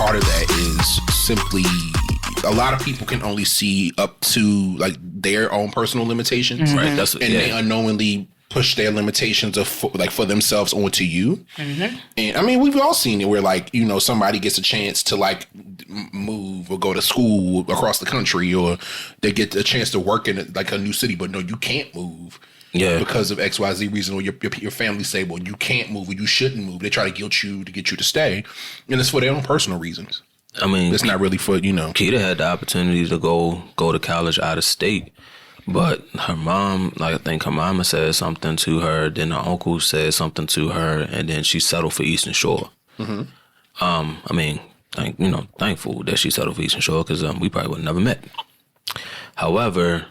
part of that is simply a lot of people can only see up to like their own personal limitations, right? They unknowingly push their limitations for themselves onto you. And I mean, we've all seen it where like, you know, somebody gets a chance to like move or go to school across the country, or they get a chance to work in like a new city, but no, you can't move. Yeah, because of XYZ reason, or your family say, well, you can't move or you shouldn't move. They try to guilt you to get you to stay, and it's for their own personal reasons. I mean, it's not really for, you know. Keita had the opportunity to go to college out of state, but her mom, like I think her mama said something to her, then her uncle said something to her, and then she settled for Eastern Shore. I mean, thankful that she settled for Eastern Shore, because we probably would have never met. However,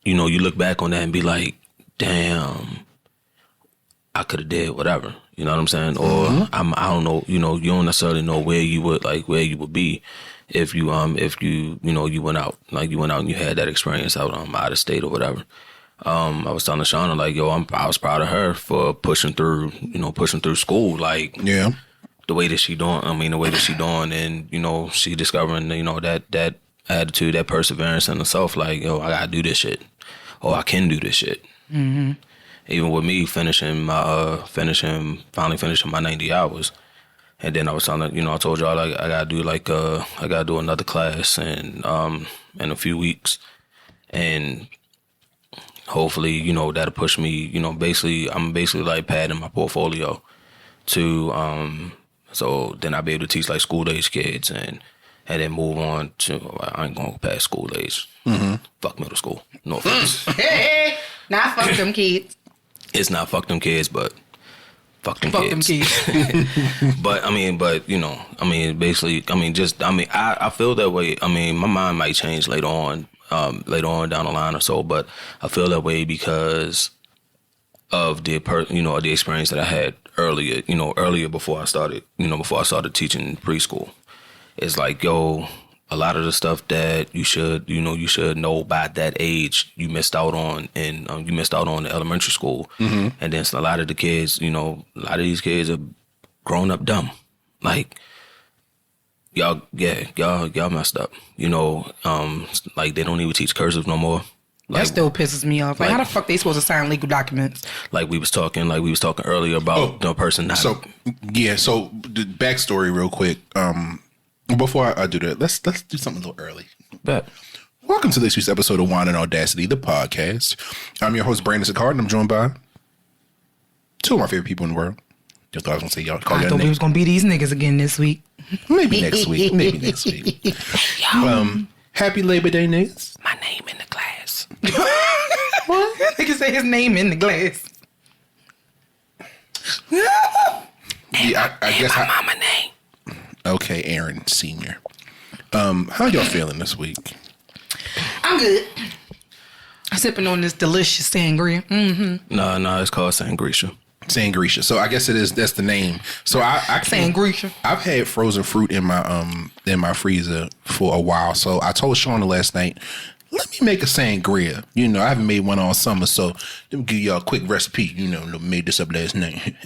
you know, you look back on that and be like, damn, I could have did whatever. You know what I'm saying? Or I don't know. You know, you don't necessarily know where you would be if you you went out and you had that experience out of state or whatever. I was telling Shauna, like, yo, I was proud of her for pushing through school, like, yeah, the way that she doing. And you know, she discovering, you know, that attitude, that perseverance in herself, like, yo, I gotta do this shit, or I can do this shit. Even with me finishing my 90 hours, and then I was telling, you know, I told y'all, like, I gotta do another class in a few weeks, and hopefully, you know, that'll push me, you know, I'm basically like padding my portfolio to so then I'll be able to teach like school age kids and then move on to, I ain't gonna pass school age. Fuck middle school. No offense. Not fuck them kids. It's not fuck them kids, but fuck them kids. But you know, basically, I feel that way. I mean, my mind might change later on down the line or so, but I feel that way because of the experience that I had earlier before I started teaching preschool. It's like, yo, a lot of the stuff that you should know by that age, you missed out on in elementary school. And then a lot of the kids, you know, a lot of these kids are grown up dumb. Like, y'all messed up. You know, like, they don't even teach cursive no more. Like, that still pisses me off. Like, how the fuck they supposed to sign legal documents? Like we was talking earlier about the person not. So the backstory real quick. Before I do that, let's do something a little early. Bet. Welcome to this week's episode of Wine and Audacity, the podcast. I'm your host, Brandon Sicard, and I'm joined by two of my favorite people in the world. Just thought I was going to say y'all. I thought we was going to be these niggas again this week. Maybe next week. Happy Labor Day, niggas. My name in the glass. What? Nigga say his name in the glass. I guess my mama name. Okay, Aaron Sr. How y'all feeling this week? I'm good. I'm sipping on this delicious sangria. No, it's called sangria. Sangria. So I guess that's the name. So I sangria. I've had frozen fruit in my freezer for a while. So I told Shauna last night, let me make a sangria. You know, I haven't made one all summer, so let me give y'all a quick recipe. You know, made this up last night.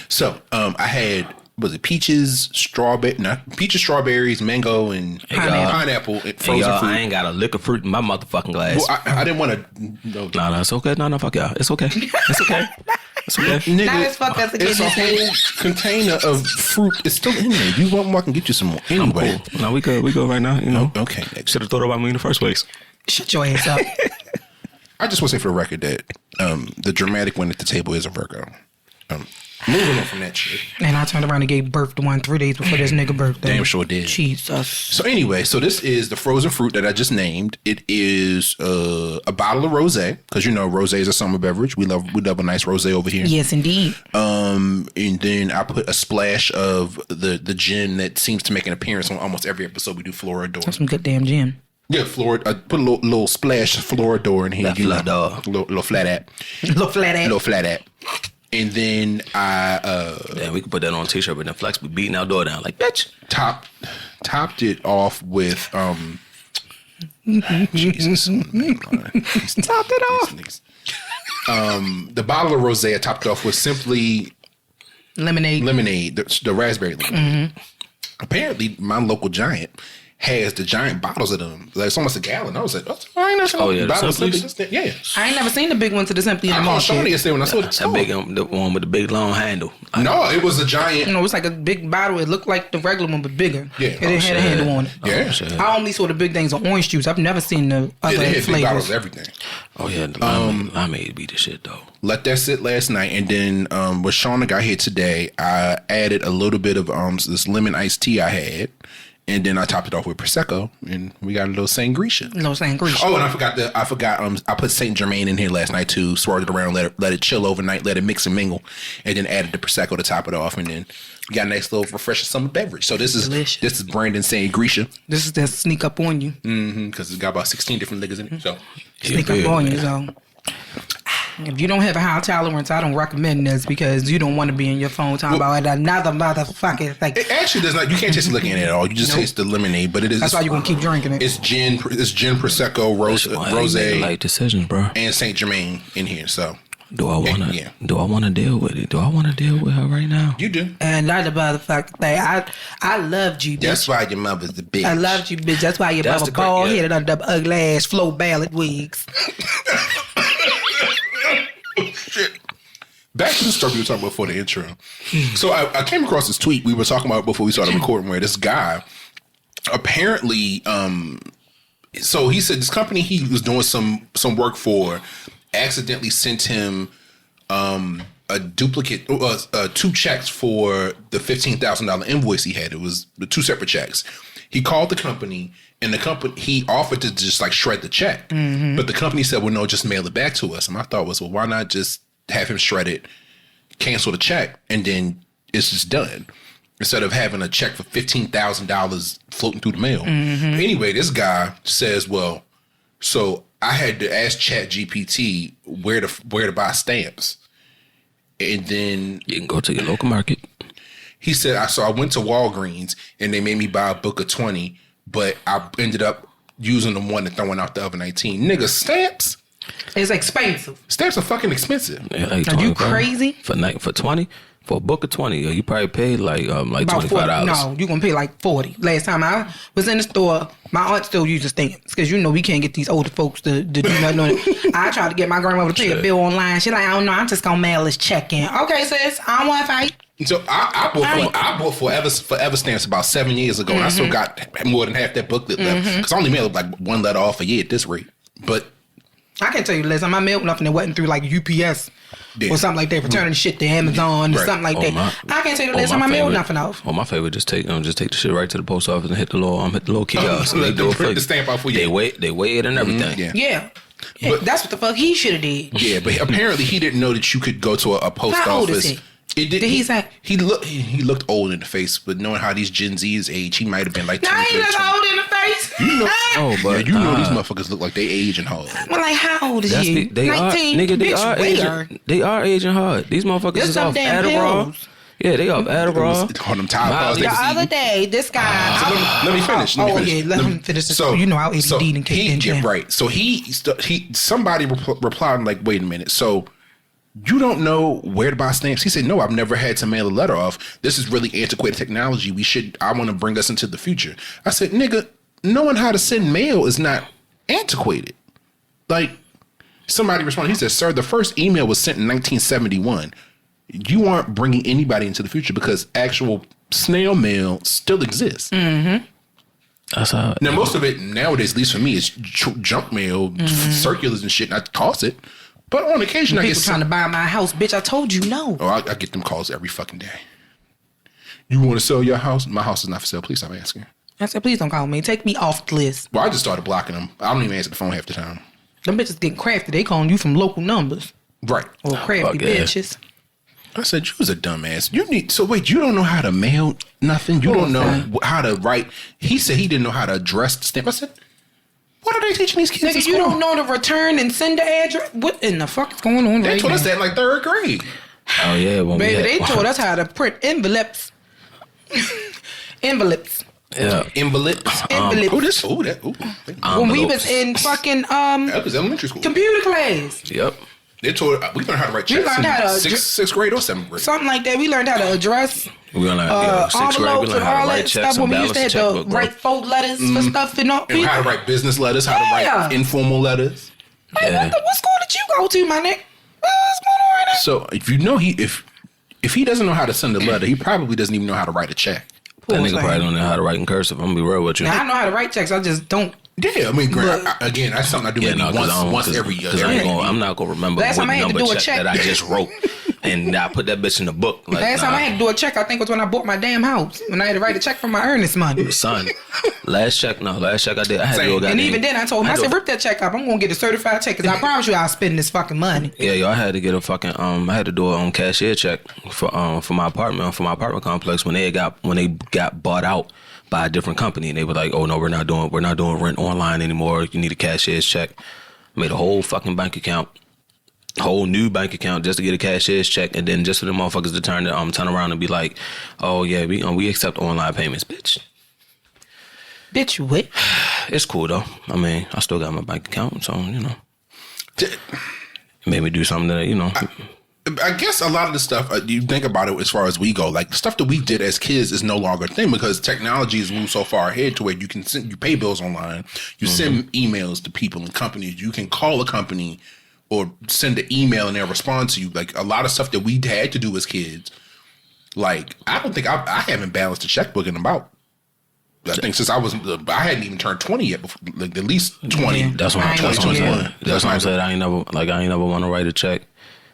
So I had, was it peaches, strawberries, mango, and pineapple. Frozen fruit. I ain't got a lick of fruit in my motherfucking glass. Well, I didn't want to. No, it's okay. No, fuck y'all. It's okay. It's okay. It's okay. Nigga, not as fuck as a kid. It's a whole container of fruit. It's still in there. You want more? I can get you some more. Anyway, cool. No, we good right now. You know. Okay. Should have thought about me in the first place. Shut your ass up. I just want to say for the record that the dramatic one at the table is a Virgo. Moving on from that shit. And I turned around and gave birth to one 3 days before this nigga birthday. Damn sure did. Jesus. So anyway, this is the frozen fruit that I just named. It is a bottle of rosé, because you know rosé is a summer beverage. We love a nice rosé over here. Yes, indeed. And then I put a splash of the gin that seems to make an appearance on almost every episode we do, Floridor. That's some good damn gin. Yeah, I put a little splash of Floridor in here. Little flat app. Little flat app. And then Damn, we could put that on a t-shirt, but then Flex be beating our door down like, bitch. Topped it off with Jesus. Topped it off. The bottle of rosé I topped off with simply lemonade, the raspberry lemonade. apparently my local Giant has the giant bottles of them. Like, it's almost a gallon. I was like, oh, I ain't never seen bottles of Simply. Yeah. I ain't never seen the big ones to the Simply in the market. I called Shauna yesterday when I saw that big, the one with the big long handle. No, it was a giant. No, it's like a big bottle. It looked like the regular one, but bigger. Yeah. It didn't have a handle on it. Yeah. I only saw the big things on orange juice. I've never seen the other they had flavors. big bottles of everything. Oh, yeah. The limeade be the shit, though. Let that sit last night. And then when Shauna got here today, I added a little bit of this lemon iced tea I had. And then I topped it off with Prosecco, and we got a little sangria. Oh, and I forgot. I put Saint Germain in here last night too. Swirled it around, let it chill overnight, let it mix and mingle, and then added the Prosecco to top it off, and then we got a nice little refreshing summer beverage. So this is Brandon sangria. This is that sneak up on you. Because it's got about 16 different liquors in it. So sneak up on you. So if you don't have a high tolerance, I don't recommend this because you don't want to be in your phone talking about another motherfucking thing. It actually does not. You can't taste the liquor in it at all. You just taste the lemonade, but it is. That's why you're gonna keep drinking it. It's gin, Prosecco, rosé, light decisions, bro, and Saint Germain in here. So do I want to? Do I want to deal with it? Do I want to deal with her right now? You do. And another motherfucking thing. I loved you. Bitch. That's why your mother's the bitch. I loved you, bitch. That's why your mother bald headed under the ugly ass flow ballad wigs. Shit. Back to the story we were talking about before the intro. So I came across this tweet we were talking about before we started recording where this guy apparently so he said this company he was doing some work for accidentally sent him a duplicate 2 checks for the $15,000 invoice he had. It was the 2 separate checks. He called the company, and the company he offered to just like shred the check, but the company said, "Well, no, just mail it back to us." And my thought was, well, why not just have him shred it, cancel the check, and then it's just done instead of having a check for $15,000 floating through the mail. Anyway, this guy says, well, so I had to ask ChatGPT where to buy stamps, and then you can go to your local market. He said, I went to Walgreens and they made me buy a book of 20, but I ended up using the one and throwing out the other 19. Nigga, stamps? It's expensive. Stamps are fucking expensive. Yeah, like are you crazy? For 20? For a book of 20, you probably paid like $25. No, you're going to pay like 40. Last time I was in the store, my aunt still uses stamps because you know we can't get these older folks to do nothing on it. I tried to get my grandmother to pay a bill online. She like, I don't know, I'm just going to mail this check in. Okay, sis, I don't want to fight. So I bought forever stamps about 7 years ago, and I still got more than half that booklet left because I only mailed like one letter off a year at this rate. But I can't tell you the last time I mailed nothing that wasn't through like UPS or something like that, returning shit to Amazon or something like that. I can't tell you the last time I mailed nothing off. Oh, my favorite, just take the shit right to the post office and hit the little kiosk. They do print the stamp off for you. They weigh it and everything. Yeah. But that's what the fuck he should have did. Yeah, but apparently he didn't know that you could go to a post How office. Old is he? Did he say he looked old in the face, but knowing how these Gen Z's age, he might have been like. No, he look old in the face. You know, you know these motherfuckers look like they aging hard. Well, like how old is he? They 19. Nigga, they are aging hard. These motherfuckers is off Adderall. Yeah, they off Adderall. On them Tide the other day, this guy. So let me finish. Let him finish. So you know how ADD and kicked in. Right. So somebody replied like, wait a minute. So. You don't know where to buy stamps? He said, no, I've never had to mail a letter off. This is really antiquated technology. I want to bring us into the future. I said, nigga, knowing how to send mail is not antiquated. Like, somebody responded. He said, sir, the first email was sent in 1971. You aren't bringing anybody into the future because actual snail mail still exists. That's how. Now, most of it nowadays, at least for me, is junk mail, circulars and shit, and I toss it. But on occasion, people trying to buy my house, bitch. I told you no. Oh, I get them calls every fucking day. You want to sell your house? My house is not for sale. Please stop asking. I said, please don't call me. Take me off the list. Well, I just started blocking them. I don't even answer the phone half the time. Them bitches getting crafty. They calling you from local numbers. Right. Or crafty bitches. I said, you was a dumbass. You don't know how to mail nothing. You don't know how to write. He said he didn't know how to address the stamp. I said, what are they teaching these kids in school? school? You don't know to return and send the address? What in the fuck is going on They taught us that in like 3rd grade. Oh, yeah. Baby, they taught us how to print envelopes. Envelopes. Yeah. Envelopes. When we was in fucking that was elementary school. Computer class. Yep. we learned how to write checks in sixth grade or seventh grade. Something like that. We learned how to address we learned sixth grade. We learned how to write checks and balance the checkbook. When we used to have to write 4 letters for stuff and all. And how to write business letters, how to write informal letters. Hey, what school did you go to, my nigga? What's going on right now? So if you know if he doesn't know how to send a letter, he probably doesn't even know how to write a check. That nigga probably don't know how to write in cursive. I'm gonna be real with you. Now, I know how to write checks. I just don't. Yeah, I mean, again, that's something I do once every year. I'm not gonna remember what number check that I just wrote, and I put that bitch in the book. Last time I had to do a check, I think was when I bought my damn house. When I had to write a check for my earnest money. Son, last check I did. I had to do a goddamn. And even then, I told him, I said, rip that check up. I'm gonna get a certified check because I promise you, I'll spend this fucking money. Yeah, yo, I had to get a fucking I had to do a cashier check for my apartment complex when they got bought out by a different company, and they were like, "Oh no, we're not doing rent online anymore. You need a cashier's check." Made a whole fucking bank account, whole new bank account just to get a cashier's check, and then just for the motherfuckers to turn around and be like, "Oh yeah, we accept online payments, bitch." Bitch, what? It's cool though. I mean, I still got my bank account, so it made me do something that I guess a lot of the stuff, you think about it as far as we go, like the stuff that we did as kids is no longer a thing because technology has moved so far ahead to where you pay bills online, you send emails to people and companies, you can call a company or send an email and they'll respond to you. Like a lot of stuff that we had to do as kids, like I don't think I haven't balanced a checkbook in about, I think since I hadn't even turned 20 yet, before, like at least 20. Yeah. That's what I'm saying. That's what I'm saying. I ain't never want to write a check.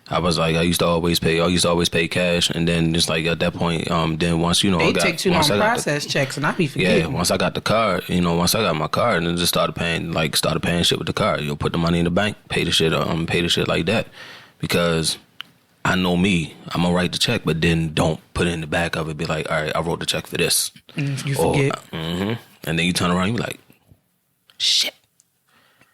I was like, I used to always pay cash, and then just like at that point, then once they take too long to process checks, and I be forgetting. Yeah, once I got the card, once I got my card, and then just started paying shit with the card. You'll put the money in the bank, pay the shit like that, because I know me, I'm gonna write the check, but then don't put it in the back of it. Be like, all right, I wrote the check for this. You forget, and then you turn around, and you be like, shit.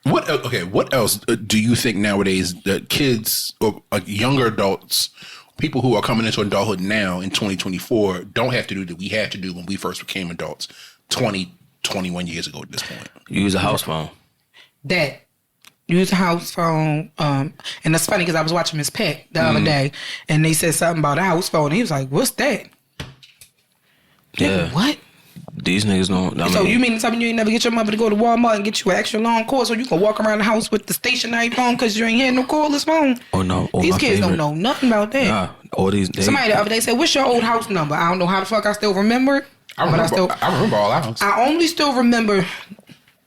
What else do you think nowadays that kids or younger adults, people who are coming into adulthood now in 2024 don't have to do that we had to do when we first became adults 21 years ago at this point? Use a house phone. Use a house phone. And that's funny because I was watching Miss Peck the other day and they said something about a house phone and he was like, what's that? Yeah. What? These niggas don't. So you mean to tell me you ain't never get your mother to go to Walmart and get you an extra long cord so you can walk around the house with the stationary phone because you ain't had no cordless phone? Oh no! These kids don't know nothing about that. Nah, somebody the other day said, "What's your old house number?" I don't know how the fuck I still remember it. I remember all our house. I only still remember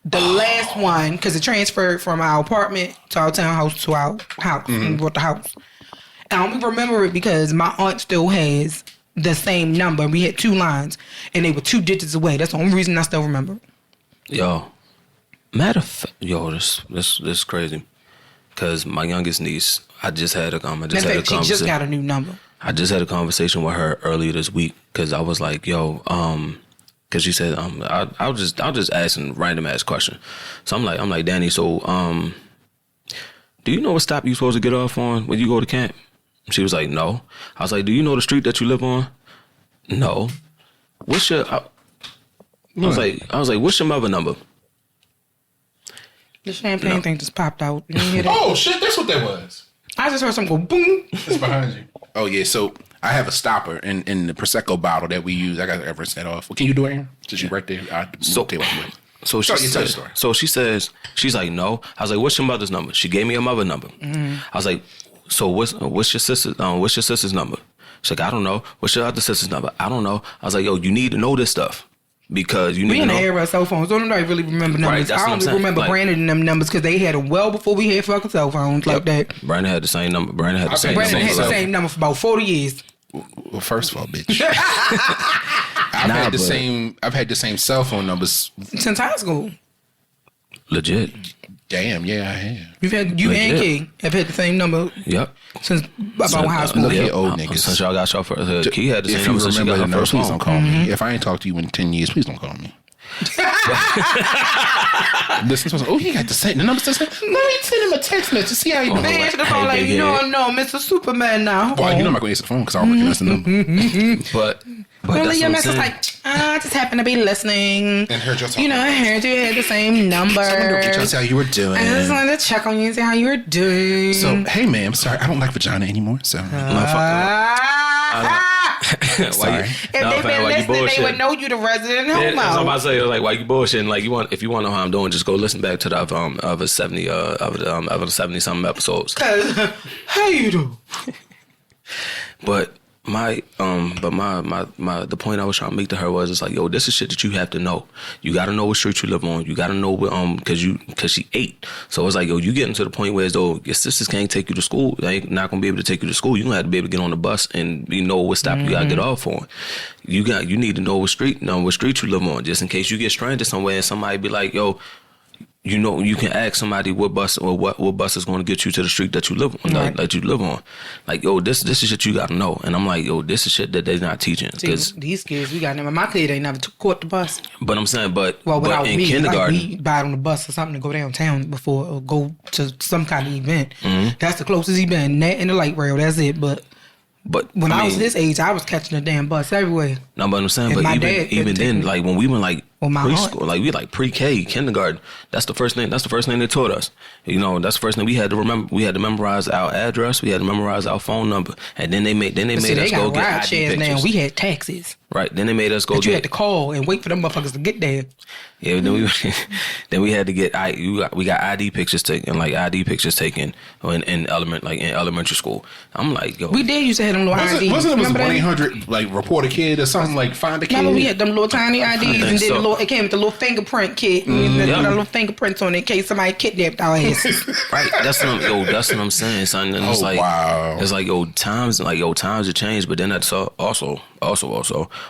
the last one because it transferred from our apartment to our townhouse to our house. And we bought the house. I only remember it because my aunt still has the same number. We had 2 lines and they were 2 digits away. That's the only reason I still remember. Yo, matter of fact, this is crazy. Cause my youngest niece, I just had a conversation. She just got a new number. I just had a conversation with her earlier this week because I was like, yo, cause she said, I'll just ask a random ass question. So I'm like, Danny, so do you know what stop you supposed to get off on when you go to camp? She was like, no. I was like, do you know the street that you live on? No. What's your? I was like, what's your mother number? The champagne thing just popped out. You didn't hear that? Oh shit, that's what that was. I just heard something go boom. It's behind you. Oh yeah, so I have a stopper in the Prosecco bottle that we use. I got everything set off. Well, can you do it, Aaron? Since you're right there, So she says, she's like, no. I was like, what's your mother's number? She gave me a mother number. I was like, so what's your sister's number? She's like, I don't know. What's your other sister's number? I don't know. I was like, yo, you need to know this stuff because you need to know. We in the era of cell phones. Don't nobody really remember numbers. Right, I only remember Brandon and them numbers because they had them well before we had fucking cell phones like that. Brandon had the same number. Brandon had the same number for about 40 years. Well, first of all, bitch. I've had the same cell phone numbers since high school. Legit. Damn, yeah, I have. You and Key have had the same number. Yep. Since about high school. Look at old niggas. Since y'all got your first, Key had the same number since you got her first phone. Please don't call me. If I ain't talked to you in 10 years, please don't call me. He got the number. Let me send him a text message to see how he doing. Man, the phone no, Mr. Superman now. Well, you know I'm not going to answer the phone because I don't recognize the number. But Don't leave your what I'm message like, I just happened to be listening. And heard your talk. You know, I heard you had the same number. I wanted to reach out to see how you were doing. I just wanted to check on you and see how you were doing. So, hey, ma'am, sorry, I don't like vagina anymore. So, sorry. If they've been listening, they would know you the resident homo. Yeah, that's what I'm about to say. Like, why you bullshitting? Like, if you want to know how I'm doing, just go listen back to the of the 70 something episodes. Cause how you do? But the point I was trying to make to her was, it's like, yo, this is shit that you have to know. You got to know what street you live on. You got to know what, cause she 8. So it's like, yo, you getting to the point where as though your sisters can't take you to school. They ain't not gonna be able to take you to school. You gonna have to be able to get on the bus and you know what stop you gotta get off on. You need to know what street you live on, just in case you get stranded somewhere and somebody be like, yo, you know, you can ask somebody what bus or what bus is going to get you to the street that you live on, right. that you live on. Like, yo, this is shit you got to know. And I'm like, yo, this is shit that they're not teaching. See, these kids, we got them. My kid ain't never caught the bus. But I'm saying, but without in me, kindergarten, like we ride on the bus or something to go downtown before or go to some kind of event. That's the closest he been. That and the light rail. That's it. But when I was this age, I was catching a damn bus everywhere. No, but I'm saying, And but even then, like when we went like my preschool, like we like pre-K, kindergarten. That's the first thing they taught us. You know, that's the first thing we had to remember. We had to memorize our address. We had to memorize our phone number, and then they made us go get ID pictures. Now we had taxis. Right. Then they made us go You had to call and wait for them motherfuckers to get there. Yeah. Then we had to get we got ID pictures taken in elementary school. I'm like, yo, we did used to have them little IDs. Wasn't it 1-800 like report a kid or something, like find a kid? Remember we had them little tiny IDs and then it came with the little fingerprint kit and put our little fingerprints on it in case somebody kidnapped our asses. Right. That's what I'm saying, son. And it's like, wow. It's like, times have changed, but then that's also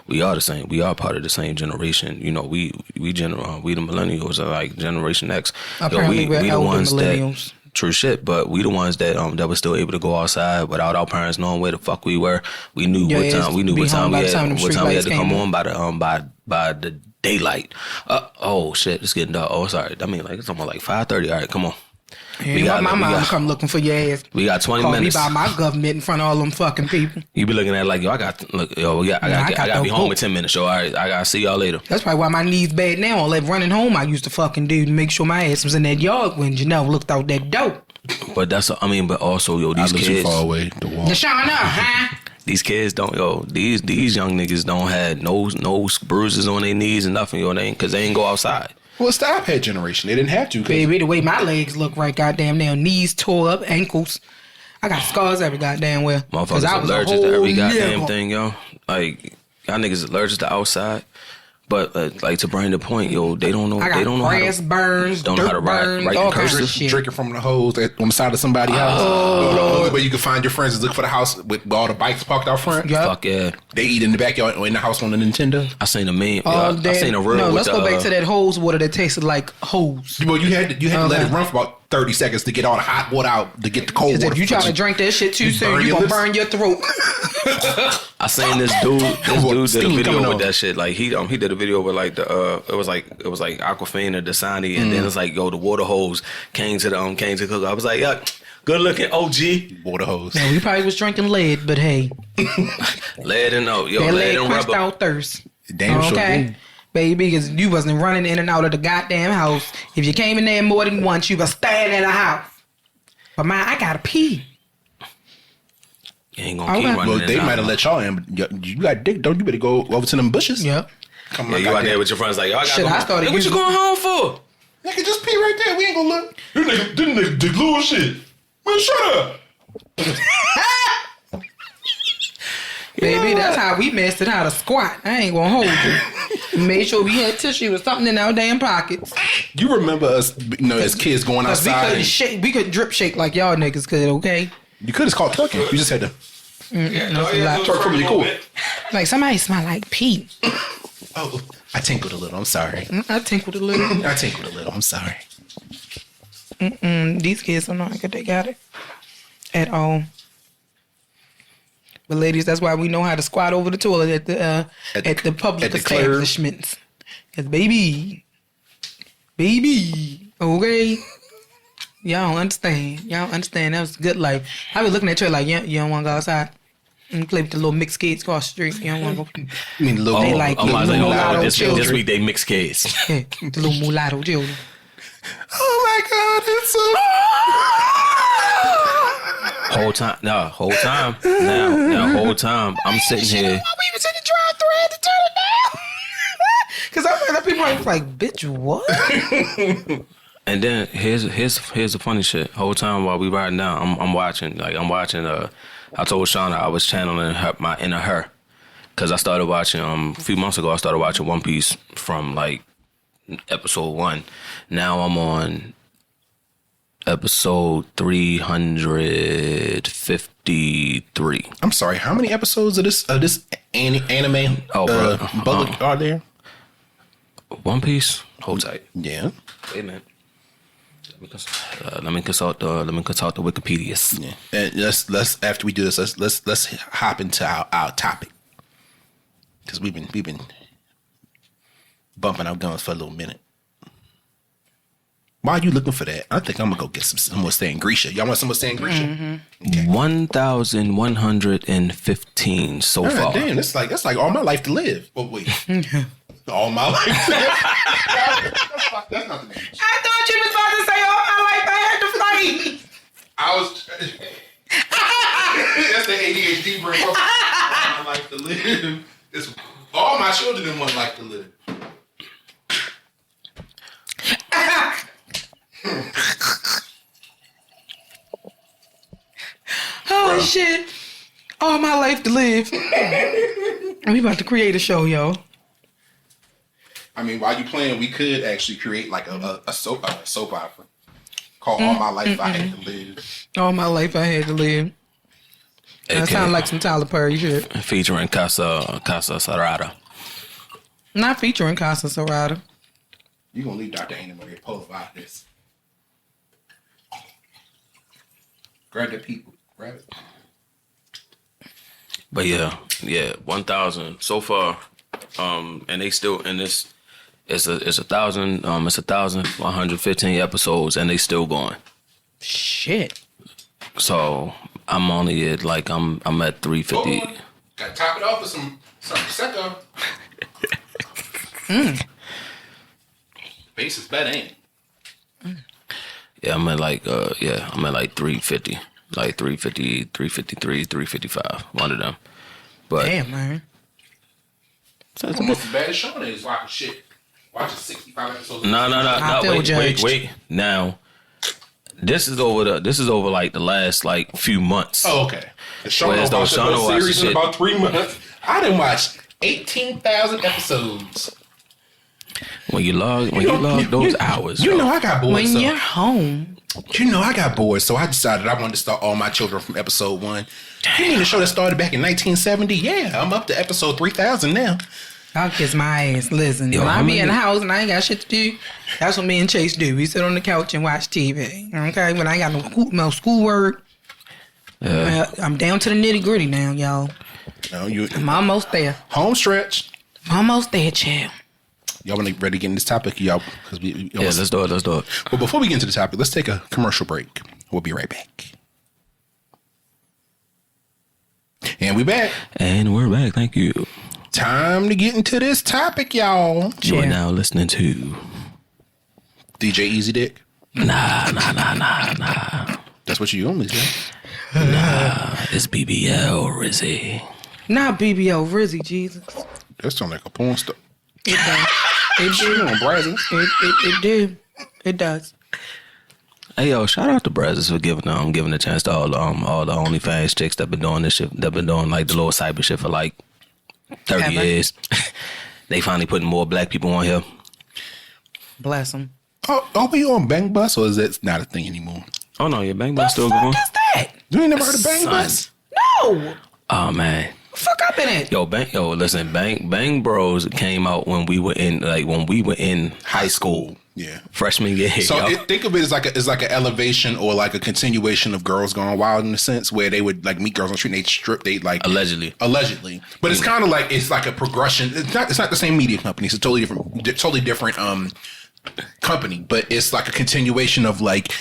we are the same. We are part of the same generation. You know, we the millennials are like Generation X. Apparently we the ones millennials. that true shit, but we the ones that were still able to go outside without our parents knowing where the fuck we were. We knew what time we had to come on by the daylight. Oh shit, it's getting dark. Oh sorry, I mean like it's almost like 5:30. All right, come on. My mom come looking for your ass. We got 20 minutes. Me by my government in front of all them fucking people. You be looking at it like, yo, I got to be home in 10 minutes. So all right, I gotta see y'all later. That's probably why my knees bad now. All that running home I used to fucking do to make sure my ass was in that yard when looked out that door. But but also, yo, these kids too far away. The wall. Shauna, huh? These kids don't, these young niggas don't have no bruises on their knees and nothing, because they ain't go outside. Well, it's the iPad generation. They didn't have to. Baby, the way my legs look right goddamn now, knees tore up, ankles. I got scars every goddamn well. Motherfuckers allergic to every goddamn thing, yo. Like, y'all niggas allergic to outside. But like to bring the point, yo, they don't know. They don't know grass how to, burns, don't know how to write all kinds of shit. Drinking from the hose on the side of somebody's house. The only way you can find your friends is look for the house with all the bikes parked out front. Yep. Fuck yeah. They eat in the backyard or in the house on the Nintendo. I seen a meme. I seen a real. No, let's go back to that hose water that tasted like hose. Well, you had to let it run for about 30 seconds to get all the hot water out to get the cold water. If you try to drink that shit too soon, you gonna burn your throat. I seen this dude did a video with that shit. Like he did a video with like the it was like Aquafina, Dasani, and then it's like, yo, the water hose came to the cook. I was like, yeah, good looking OG water hose. Yeah, we probably was drinking lead, but hey, lead and lead and quenched rubber. our thirst. Damn okay. Sure. Baby, because you wasn't running in and out of the goddamn house. If you came in there more than once, you was staying in the house. But I gotta pee. You ain't gonna keep running. Well, they might have let y'all in, but you got dick, don't you? Better go over to them bushes. Yep. Come on, you out there with your friends like, yo, I gotta go home. started what you going home for? Nigga, just pee right there. We ain't gonna look. This nigga did little shit. Man, shut up. Baby, that's how we mastered how to squat. I ain't gonna hold you. Made sure we had tissue or something in our damn pockets. You remember us, as kids going outside? We couldn't drip shake like y'all niggas could, okay? You could have called twerking. You just had to twerk from your cool. Like somebody smell like pee. Oh, I tinkled a little. I'm sorry. I tinkled a little. I'm sorry. These kids don't know how good they got it at all. But ladies, that's why we know how to squat over the toilet at the public establishments. Cause baby, okay. Y'all don't understand. That was good life. I was looking at you like, you don't want to go outside. And play with the little mixed kids across the street. You don't want to go. I mean, little. They like little mulatto children. This week they mixed kids. The little mulatto children. Oh my God, it's so. Whole time, now, whole time, I'm sitting here. While we was in the drive-thru, I had to turn it down. Because I heard that people was like, bitch, what? And then here's the funny shit. Whole time while we riding down, I'm watching. I told Shauna I was channeling my inner her, because I started watching a few months ago. I started watching One Piece from like episode 1. Now I'm on episode 353. I'm sorry. How many episodes of this anime bullet are there? One Piece. Hold tight. Yeah. Wait a minute. Let me consult the Wikipedias. Yeah. And let's after we do this, let's hop into our topic, because we've been bumping our guns for a little minute. Why are you looking for that? I think I'm gonna go get some more sangria. Y'all want some more sangria? Mm-hmm. Okay. 1,115 so far. Damn, that's like all my life to live. Oh wait, all my life. That's not the name. I thought you was about to say, all my life I had to fight. I was. That's the ADHD brain. All my life to live. It's all my children in one life to live. Oh shit! All my life to live. And we about to create a show, yo. I mean, while you playing, we could actually create like a soap opera called "All My Life I Had to Live." All my life I had to live. That sounds like some Tyler Perry shit. Featuring Casa Sarada. Not featuring Casa Sarada. You gonna leave Dr. Animal here pull about this? Grab the people. Grab it. But yeah, 1,000 so far. And they still in this. It's 1,115 episodes, and they still going. Shit. So I'm only at like I'm at 350. Gotta top it off with some prosecco. Base is better, ain't it? Yeah, I'm at like 350, like 350, 353, 355. One of them. But damn, man. So it's almost as bad as Shauna is watching shit. Watching 65 episodes. No. Wait. Now, this is over like the last like few months. Oh, okay. Shauna watched the series in about 3 months. I done watched 18,000 episodes. When you log those hours, you know I got bored. When you're home, you know I got bored, so I decided I wanted to start All My Children from episode 1. You mean the show that started back in 1970? Yeah, I'm up to episode 3,000 now. I'll kiss my ass. Listen, when I be in the house and I ain't got shit to do, that's what me and Chase do. We sit on the couch and watch TV. Okay, when I ain't got no schoolwork, I'm down to the nitty gritty now, y'all. No, I'm almost there. Home stretch. Almost there, child. Y'all want to ready to get in this topic, y'all? Let's do it. Well, before we get into the topic, let's take a commercial break. We'll be right back. And we back. And we're back. Thank you. Time to get into this topic, y'all. You are now listening to DJ Easy Dick. Nah. That's what you only say. Nah, it's BBL Rizzy. Not BBL Rizzy, Jesus. That sounds like a porn star. It does. It do. It do. It does. Hey yo, shout out to Brazzers for giving a chance to all the OnlyFans chicks that been doing this shit, that been doing like the little cyber shit for like 30 years. They finally putting more black people on here. Bless them. Oh, are we on Bang Bus, or is that not a thing anymore? Oh no, your Bang Bus still going. What the fuck is that? You ain't never heard of Bang Bus? No. Oh man. The fuck up in it? Listen, Bang Bros came out when we were in high school. Yeah, freshman year. So think of it as like an elevation or like a continuation of Girls Gone Wild in a sense, where they would like meet girls on the street and they'd strip. They like allegedly, but it's kind of like it's like a progression. It's not the same media company. It's a totally different company, but it's like a continuation of like,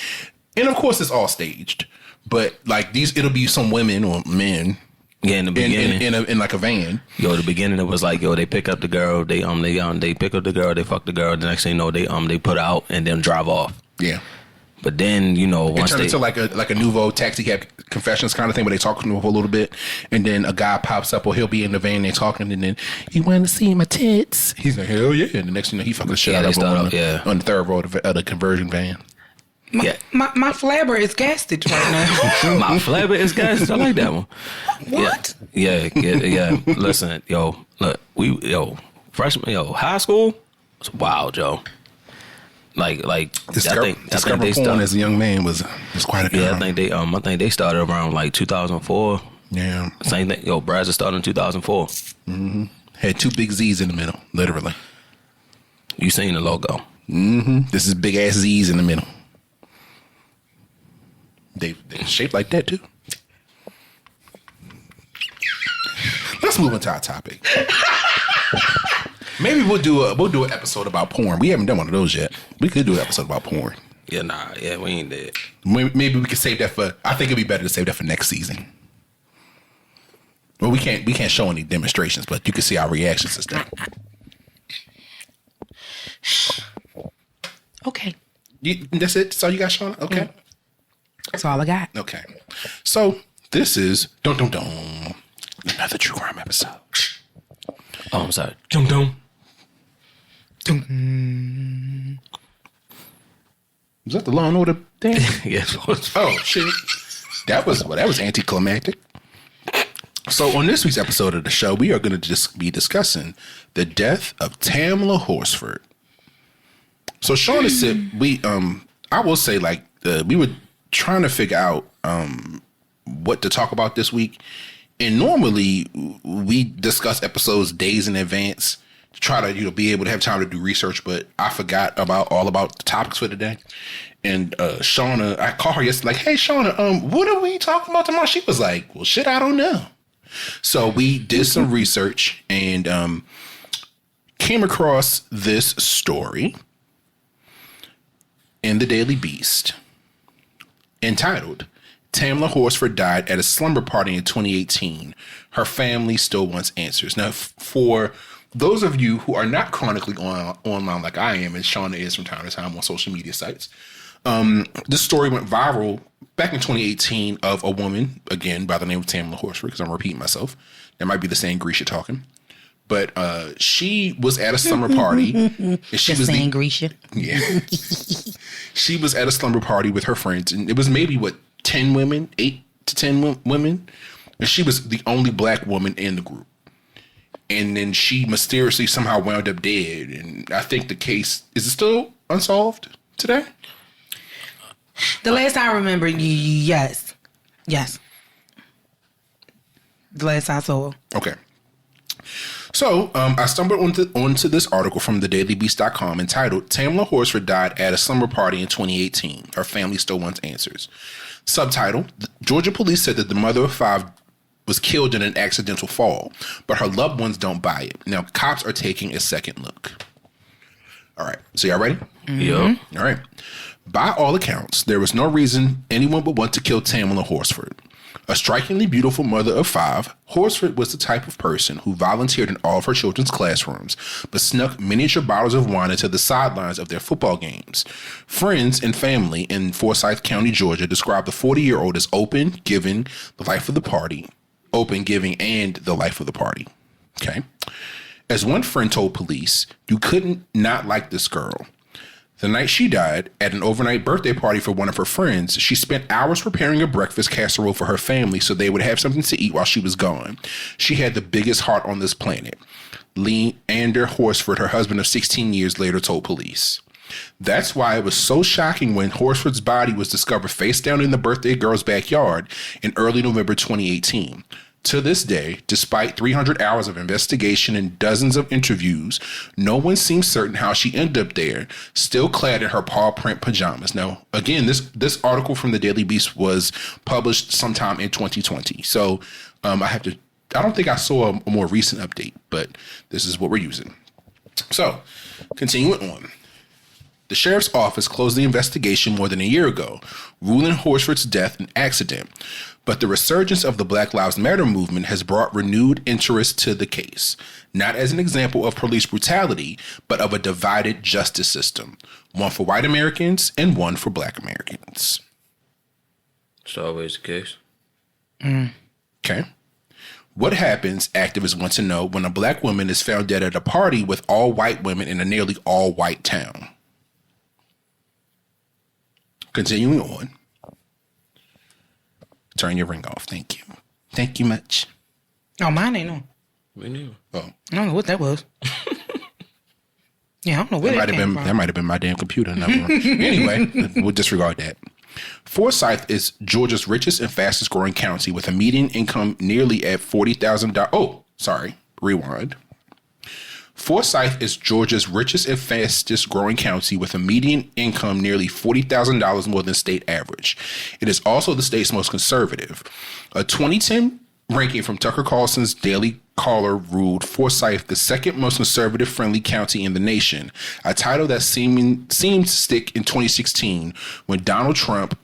and of course it's all staged, but like it'll be some women or men Yeah, in the beginning, in like a van. Yo, the beginning it was like, yo, they pick up the girl, they pick up the girl, they fuck the girl. The next thing you know, they put out and then drive off. Yeah. But then, you know, once it turned into like a nouveau taxi cab confessions kind of thing where they talk to him for a little bit, and then a guy pops up or he'll be in the van, they talking, and then you want to see my tits? He's like, hell yeah! And the next thing you know, he fucking the shit out of him on the third row of the conversion van. My flabber is gasted right now. My flabber is gasted. I like that one. What? Yeah. Listen, look, freshman, high school was wild, Joe. Like discovering porn as a young man was quite a I think they started around like 2004. Yeah. Same thing. Brazos started in 2004. Mm-hmm. Had two big Z's in the middle, literally. You seen the logo? Mm-hmm. This is big ass Z's in the middle. They shaped like that too. Let's move into our topic. Maybe we'll do an episode about porn. We haven't done one of those yet. We could do an episode about porn. Yeah, we ain't dead. Maybe we could save that for. I think it'd be better to save that for next season. Well, we can't show any demonstrations, but you can see our reactions and stuff. Okay. That's it. So you got Shauna? Okay. That's all I got. Okay. So this is another true crime episode. Oh, I'm sorry. Dum. Was that the Law and Order thing? Yes. Oh shit. That was anticlimactic. So on this week's episode of the show, we are going to just be discussing the death of Tamla Horsford. So Shauna said I will say we were trying to figure out what to talk about this week. And normally we discuss episodes days in advance to try to be able to have time to do research, but I forgot all about the topics for today. And Shauna, I called her yesterday, like, hey Shauna, what are we talking about tomorrow? She was like, well shit, I don't know. So we did some research and came across this story in the Daily Beast entitled, Tamla Horsford died at a slumber party in 2018. Her family still wants answers. Now, for those of you who are not chronically online like I am, and Shauna is from time to time on social media sites, this story went viral back in 2018 of a woman, again, by the name of Tamla Horsford, because I'm repeating myself. That might be the same Grisha talking. But she was at a slumber party. And she was saying Grisha. Yeah. She was at a slumber party with her friends, and it was maybe, 10 women, 8 to 10 women. And she was the only black woman in the group. And then she mysteriously somehow wound up dead. And I think the case, is it still unsolved today? The last I remember, yes. The last I saw. Okay. So I stumbled onto this article from thedailybeast.com entitled, Tamla Horsford died at a slumber party in 2018. Her family still wants answers. Subtitle, Georgia police said that the mother of 5 was killed in an accidental fall, but her loved ones don't buy it. Now, cops are taking a second look. All right. So y'all ready? Mm-hmm. Yeah. All right. By all accounts, there was no reason anyone would want to kill Tamla Horsford. A strikingly beautiful mother of 5, Horsford was the type of person who volunteered in all of her children's classrooms, but snuck miniature bottles of wine into the sidelines of their football games. Friends and family in Forsyth County, Georgia, described the 40-year-old as open, giving, the life of the party. Open, giving, and the life of the party. Okay. As one friend told police, you couldn't not like this girl. The night she died, at an overnight birthday party for one of her friends, she spent hours preparing a breakfast casserole for her family so they would have something to eat while she was gone. She had the biggest heart on this planet. Leander Horsford, her husband of 16 years, later told police. That's why it was so shocking when Horsford's body was discovered face down in the birthday girl's backyard in early November 2018. To this day, despite 300 hours of investigation and dozens of interviews, no one seems certain how she ended up there, still clad in her paw print pajamas. Now, again, this article from the Daily Beast was published sometime in 2020. So I don't think I saw a more recent update, but this is what we're using. So, continuing on. The sheriff's office closed the investigation more than a year ago, ruling Horsford's death an accident. But the resurgence of the Black Lives Matter movement has brought renewed interest to the case, not as an example of police brutality, but of a divided justice system, one for white Americans and one for Black Americans. It's always the case. Okay. What happens, activists want to know, when a Black woman is found dead at a party with all white women in a nearly all-white town? Continuing on. Turn your ring off. Thank you. Thank you much. Oh, mine ain't on. Me neither. Oh. I don't know what that was. Yeah, I don't know where that came from. That might have been my damn computer. Anyway, we'll disregard that. Forsyth is Georgia's richest and fastest growing county with a median income nearly at $40,000. Oh, sorry. Rewind. Forsyth is Georgia's richest and fastest growing county with a median income nearly $40,000 more than state average. It is also the state's most conservative. A 2010 ranking from Tucker Carlson's Daily Caller ruled Forsyth the second most conservative friendly county in the nation, a title that seemed to stick in 2016 when Donald Trump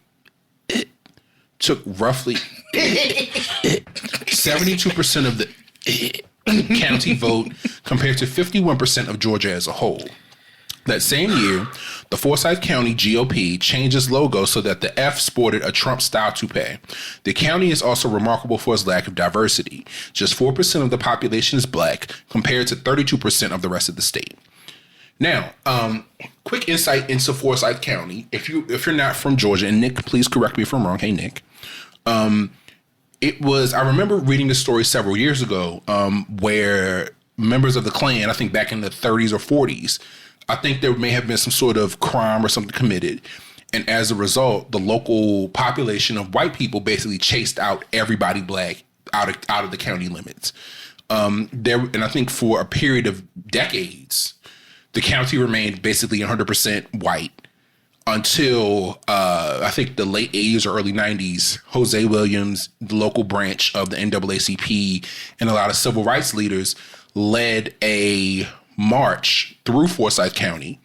took roughly 72% of the county vote compared to 51% of Georgia as a whole. That same year, the Forsyth County GOP changed its logo so that the F sported a Trump-style toupee. The county is also remarkable for its lack of diversity. Just 4% of the population is Black, compared to 32% of the rest of the state. Now, quick insight into Forsyth County. If you're not from Georgia, and Nick, please correct me if I'm wrong. Hey, Nick. I remember reading this story several years ago, where members of the Klan, I think back in the 30s or 40s, I think there may have been some sort of crime or something committed. And as a result, the local population of white people basically chased out everybody Black out of the county limits. And I think for a period of decades, the county remained basically 100% white until I think the late 80s or early 90s. Jose Williams, the local branch of the NAACP, and a lot of civil rights leaders led a march through Forsyth County.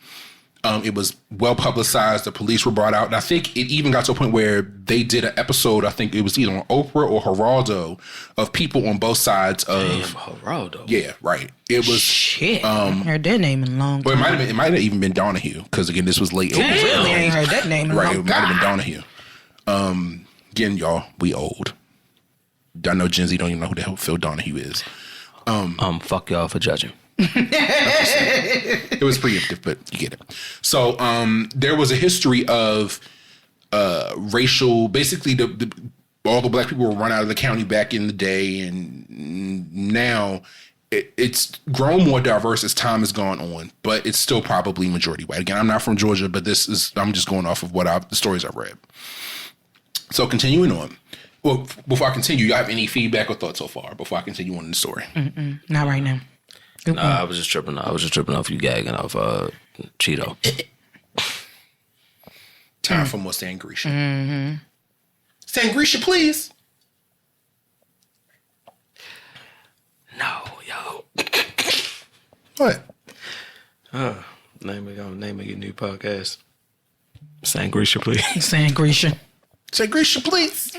It was well publicized. The police were brought out. And I think it even got to a point where they did an episode, I think it was either on Oprah or Geraldo, of people on both sides of... Damn, Geraldo. Yeah, right. It was... Shit. I ain't heard that name in a long time. Well, it might have even been Donahue, because again, this was late 80s. Really ain't heard that name in a long time. Right, it might have been Donahue. Again, y'all, we old. I know Gen Z don't even know who the hell Phil Donahue is. Fuck y'all for judging. It was preemptive, but you get it. So there was a history of racial, basically all the Black people were run out of the county back in the day, and now it's grown more diverse as time has gone on, but it's still probably majority white. Again, I'm not from Georgia, but I'm just going off of the stories I've read. So continuing on. Well, before I continue, you have any feedback or thoughts so far before I continue on in the story? Not right now. Nah, I was just tripping off you gagging off Cheeto. Time for more Sangrisha. Sangrisha, please. No, yo. What? Name of your new podcast. Sangrisha, please. Sangrisha. Sangrisha, please.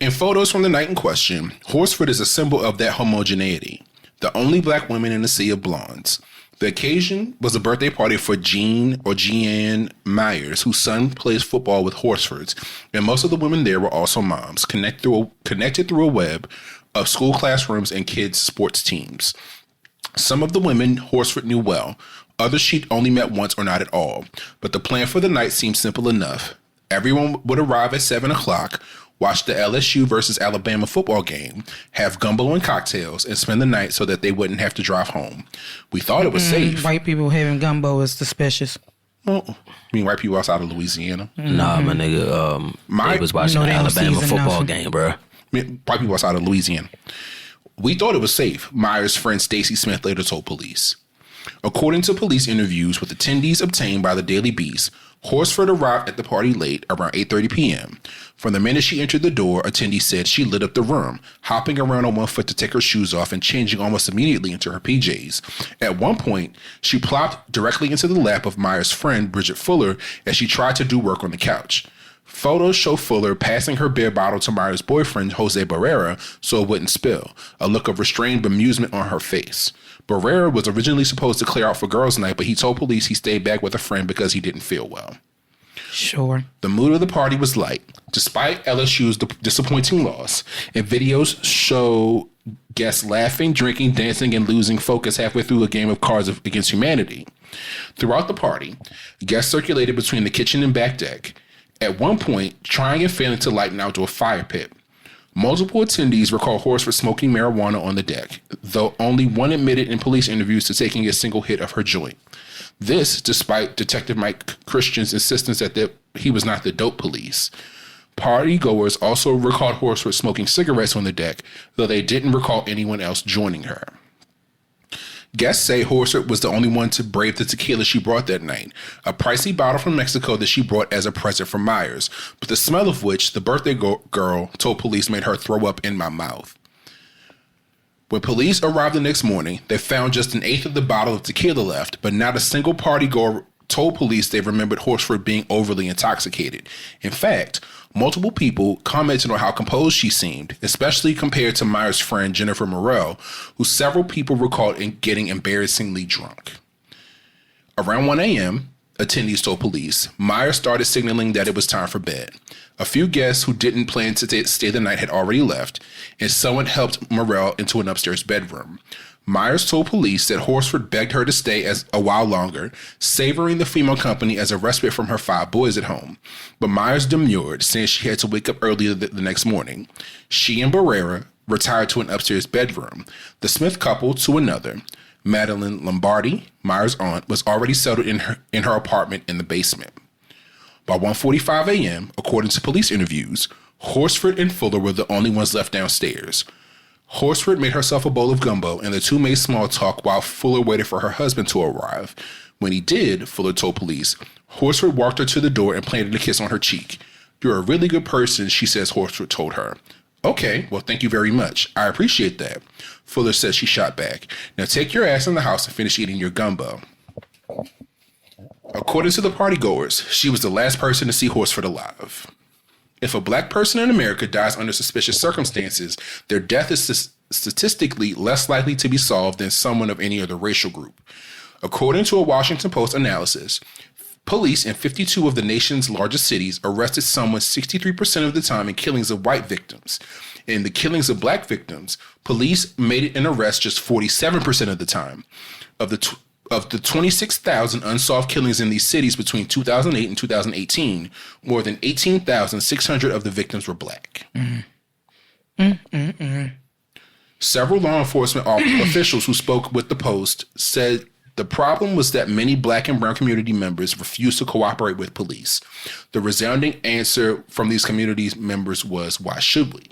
In photos from the night in question, Horsford is a symbol of that homogeneity. The only Black women in a sea of blondes. The occasion was a birthday party for Jeanne Myers, whose son plays football with Horsford's, and most of the women there were also moms, connected through a web of school classrooms and kids' sports teams. Some of the women Horsford knew well, others she'd only met once or not at all, but the plan for the night seemed simple enough. Everyone would arrive at 7 o'clock, watch the LSU versus Alabama football game, have gumbo and cocktails, and spend the night so that they wouldn't have to drive home. We thought it was safe. White people having gumbo is suspicious. Well, I mean, white people outside of Louisiana. Nah, my nigga, they was watching the Alabama football game, bro. I mean, white people outside of Louisiana. We thought it was safe, Myers' friend Stacy Smith later told police. According to police interviews with attendees obtained by the Daily Beast, Horsford arrived at the party late, around 8:30 p.m. From the minute she entered the door, attendees said she lit up the room, hopping around on one foot to take her shoes off and changing almost immediately into her PJs. At one point, she plopped directly into the lap of Myers' friend, Bridget Fuller, as she tried to do work on the couch. Photos show Fuller passing her beer bottle to Myers' boyfriend, Jose Barrera, so it wouldn't spill, a look of restrained bemusement on her face. Barrera was originally supposed to clear out for girls' night, but he told police he stayed back with a friend because he didn't feel well. Sure. The mood of the party was light. Despite LSU's disappointing loss, and videos show guests laughing, drinking, dancing, and losing focus halfway through a game of Cards Against Humanity. Throughout the party, guests circulated between the kitchen and back deck, at one point trying and failing to light an outdoor fire pit. Multiple attendees recall Horsford smoking marijuana on the deck, though only one admitted in police interviews to taking a single hit of her joint. This, despite Detective Mike Christian's insistence that he was not the dope police. Party goers also recalled Horsford smoking cigarettes on the deck, though they didn't recall anyone else joining her. Guests say Horsford was the only one to brave the tequila she brought that night, a pricey bottle from Mexico that she brought as a present from Myers, but the smell of which the birthday girl told police made her throw up in my mouth. When police arrived the next morning, they found just an eighth of the bottle of tequila left, but not a single party goer told police they remembered Horsford being overly intoxicated. In fact, multiple people commented on how composed she seemed, especially compared to Myers' friend Jennifer Morrell, who several people recalled getting embarrassingly drunk. Around 1 a.m., attendees told police, Myers started signaling that it was time for bed. A few guests who didn't plan to stay the night had already left, and someone helped Morrell into an upstairs bedroom. Myers told police that Horsford begged her to stay a while longer, savoring the female company as a respite from her 5 boys at home. But Myers demurred, saying she had to wake up early the next morning. She and Barrera retired to an upstairs bedroom. The Smith couple to another. Madeline Lombardi, Myers' aunt, was already settled in her apartment in the basement. By 1:45 a.m., according to police interviews, Horsford and Fuller were the only ones left downstairs. Horsford made herself a bowl of gumbo, and the two made small talk while Fuller waited for her husband to arrive. When he did, Fuller told police, Horsford walked her to the door and planted a kiss on her cheek. You're a really good person, she says Horsford told her. Okay, well, thank you very much. I appreciate that. Fuller says she shot back. Now take your ass in the house and finish eating your gumbo. According to the partygoers, she was the last person to see Horsford alive. If a black person in America dies under suspicious circumstances, their death is statistically less likely to be solved than someone of any other racial group. According to a Washington Post analysis, police in 52 of the nation's largest cities arrested someone 63% of the time in killings of white victims. In the killings of black victims, police made an arrest just 47% of the time. Of the 26,000 unsolved killings in these cities between 2008 and 2018, more than 18,600 of the victims were black. Several law enforcement officials who spoke with the Post said the problem was that many black and brown community members refused to cooperate with police. The resounding answer from these community members was, why should we?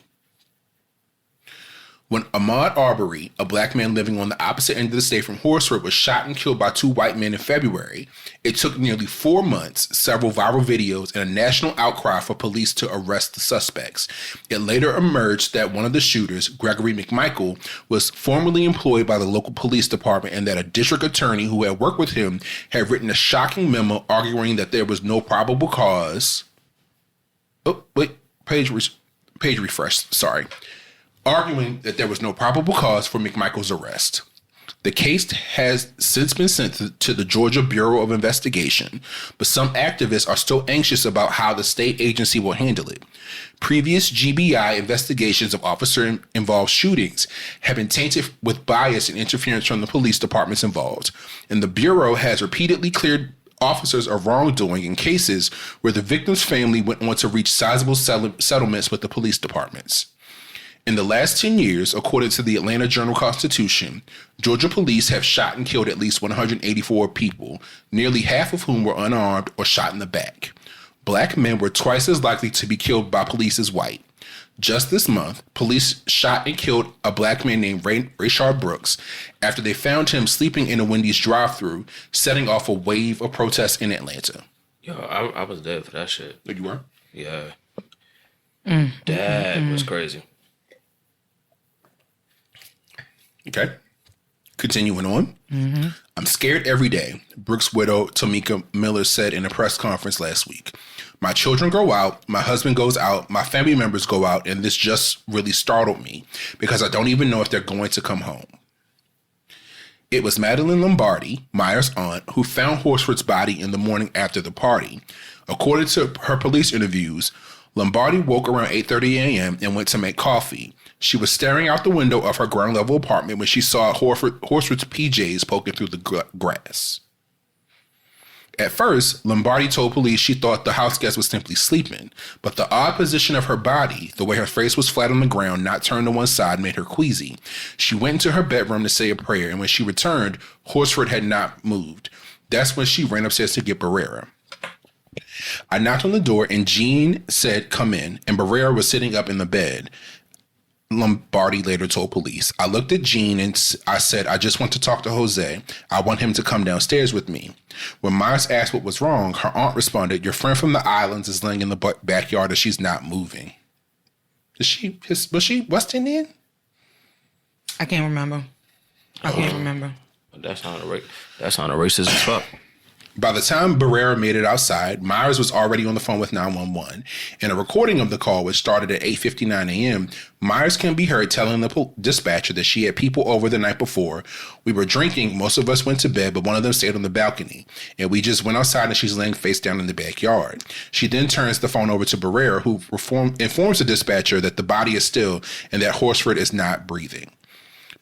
When Ahmaud Arbery, a black man living on the opposite end of the state from Horsford, was shot and killed by 2 white men in February, it took nearly 4 months, several viral videos, and a national outcry for police to arrest the suspects. It later emerged that one of the shooters, Gregory McMichael, was formerly employed by the local police department and that a district attorney who had worked with him had written a shocking memo arguing that there was no probable cause. Page refresh, sorry. Arguing that there was no probable cause for McMichael's arrest. The case has since been sent to the Georgia Bureau of Investigation, but some activists are still anxious about how the state agency will handle it. Previous GBI investigations of officer-involved shootings have been tainted with bias and interference from the police departments involved, and the Bureau has repeatedly cleared officers of wrongdoing in cases where the victim's family went on to reach sizable settlements with the police departments. In the last 10 years, according to the Atlanta Journal-Constitution, Georgia police have shot and killed at least 184 people, nearly half of whom were unarmed or shot in the back. Black men were twice as likely to be killed by police as white. Just this month, police shot and killed a black man named Rayshard Brooks after they found him sleeping in a Wendy's drive-thru, setting off a wave of protests in Atlanta. Yo, I was dead for that shit. Like you were? Yeah. That was crazy. Okay. Continuing on. I'm scared every day, Brooks' widow Tamika Miller said in a press conference last week. My children go out, my husband goes out, my family members go out, and this just really startled me because I don't even know if they're going to come home. It was Madeline Lombardi, Myers' aunt, who found Horsford's body in the morning after the party. According to her police interviews, Lombardi woke around 8:30 a.m. and went to make coffee. She was staring out the window of her ground-level apartment when she saw Horsford's PJs poking through the grass. At first, Lombardi told police she thought the house guest was simply sleeping, but the odd position of her body, the way her face was flat on the ground, not turned to one side, made her queasy. She went into her bedroom to say a prayer, and when she returned, Horsford had not moved. That's when she ran upstairs to get Barrera. I knocked on the door, and Jean said, "Come in," and Barrera was sitting up in the bed. Lombardi later told police. I looked at Jean and I said, "I just want to talk to Jose. I want him to come downstairs with me." When Myers asked what was wrong, her aunt responded, "Your friend from the islands is laying in the backyard and she's not moving." Was she West Indian? I can't remember. That sounded racist as fuck. By the time Barrera made it outside, Myers was already on the phone with 911. In a recording of the call, which started at 8:59 a.m., Myers can be heard telling the dispatcher that she had people over the night before. "We were drinking, most of us went to bed, but one of them stayed on the balcony. And we just went outside and she's laying face down in the backyard." She then turns the phone over to Barrera, who informs the dispatcher that the body is still and that Horsford is not breathing.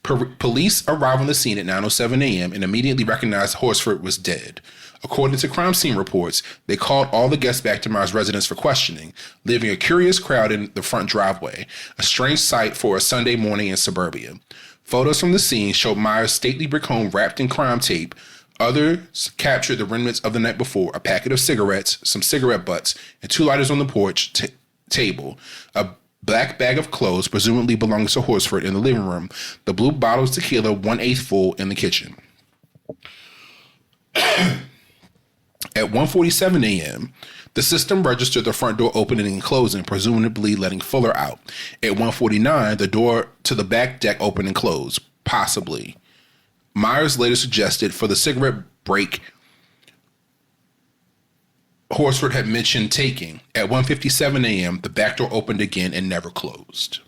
Police arrive on the scene at 9:07 a.m. and immediately recognized Horsford was dead. According to crime scene reports, they called all the guests back to Myers' residence for questioning, leaving a curious crowd in the front driveway, a strange sight for a Sunday morning in suburbia. Photos from the scene show Myers' stately brick home wrapped in crime tape. Others captured the remnants of the night before, a packet of cigarettes, some cigarette butts, and 2 lighters on the porch table, a black bag of clothes, presumably belonging to Horsford, in the living room, the blue bottle of tequila 1/8 full in the kitchen. At 1:47 a.m., the system registered the front door opening and closing, presumably letting Fuller out. At 1:49, the door to the back deck opened and closed, possibly. Myers later suggested for the cigarette break Horsford had mentioned taking. At 1:57 a.m., the back door opened again and never closed.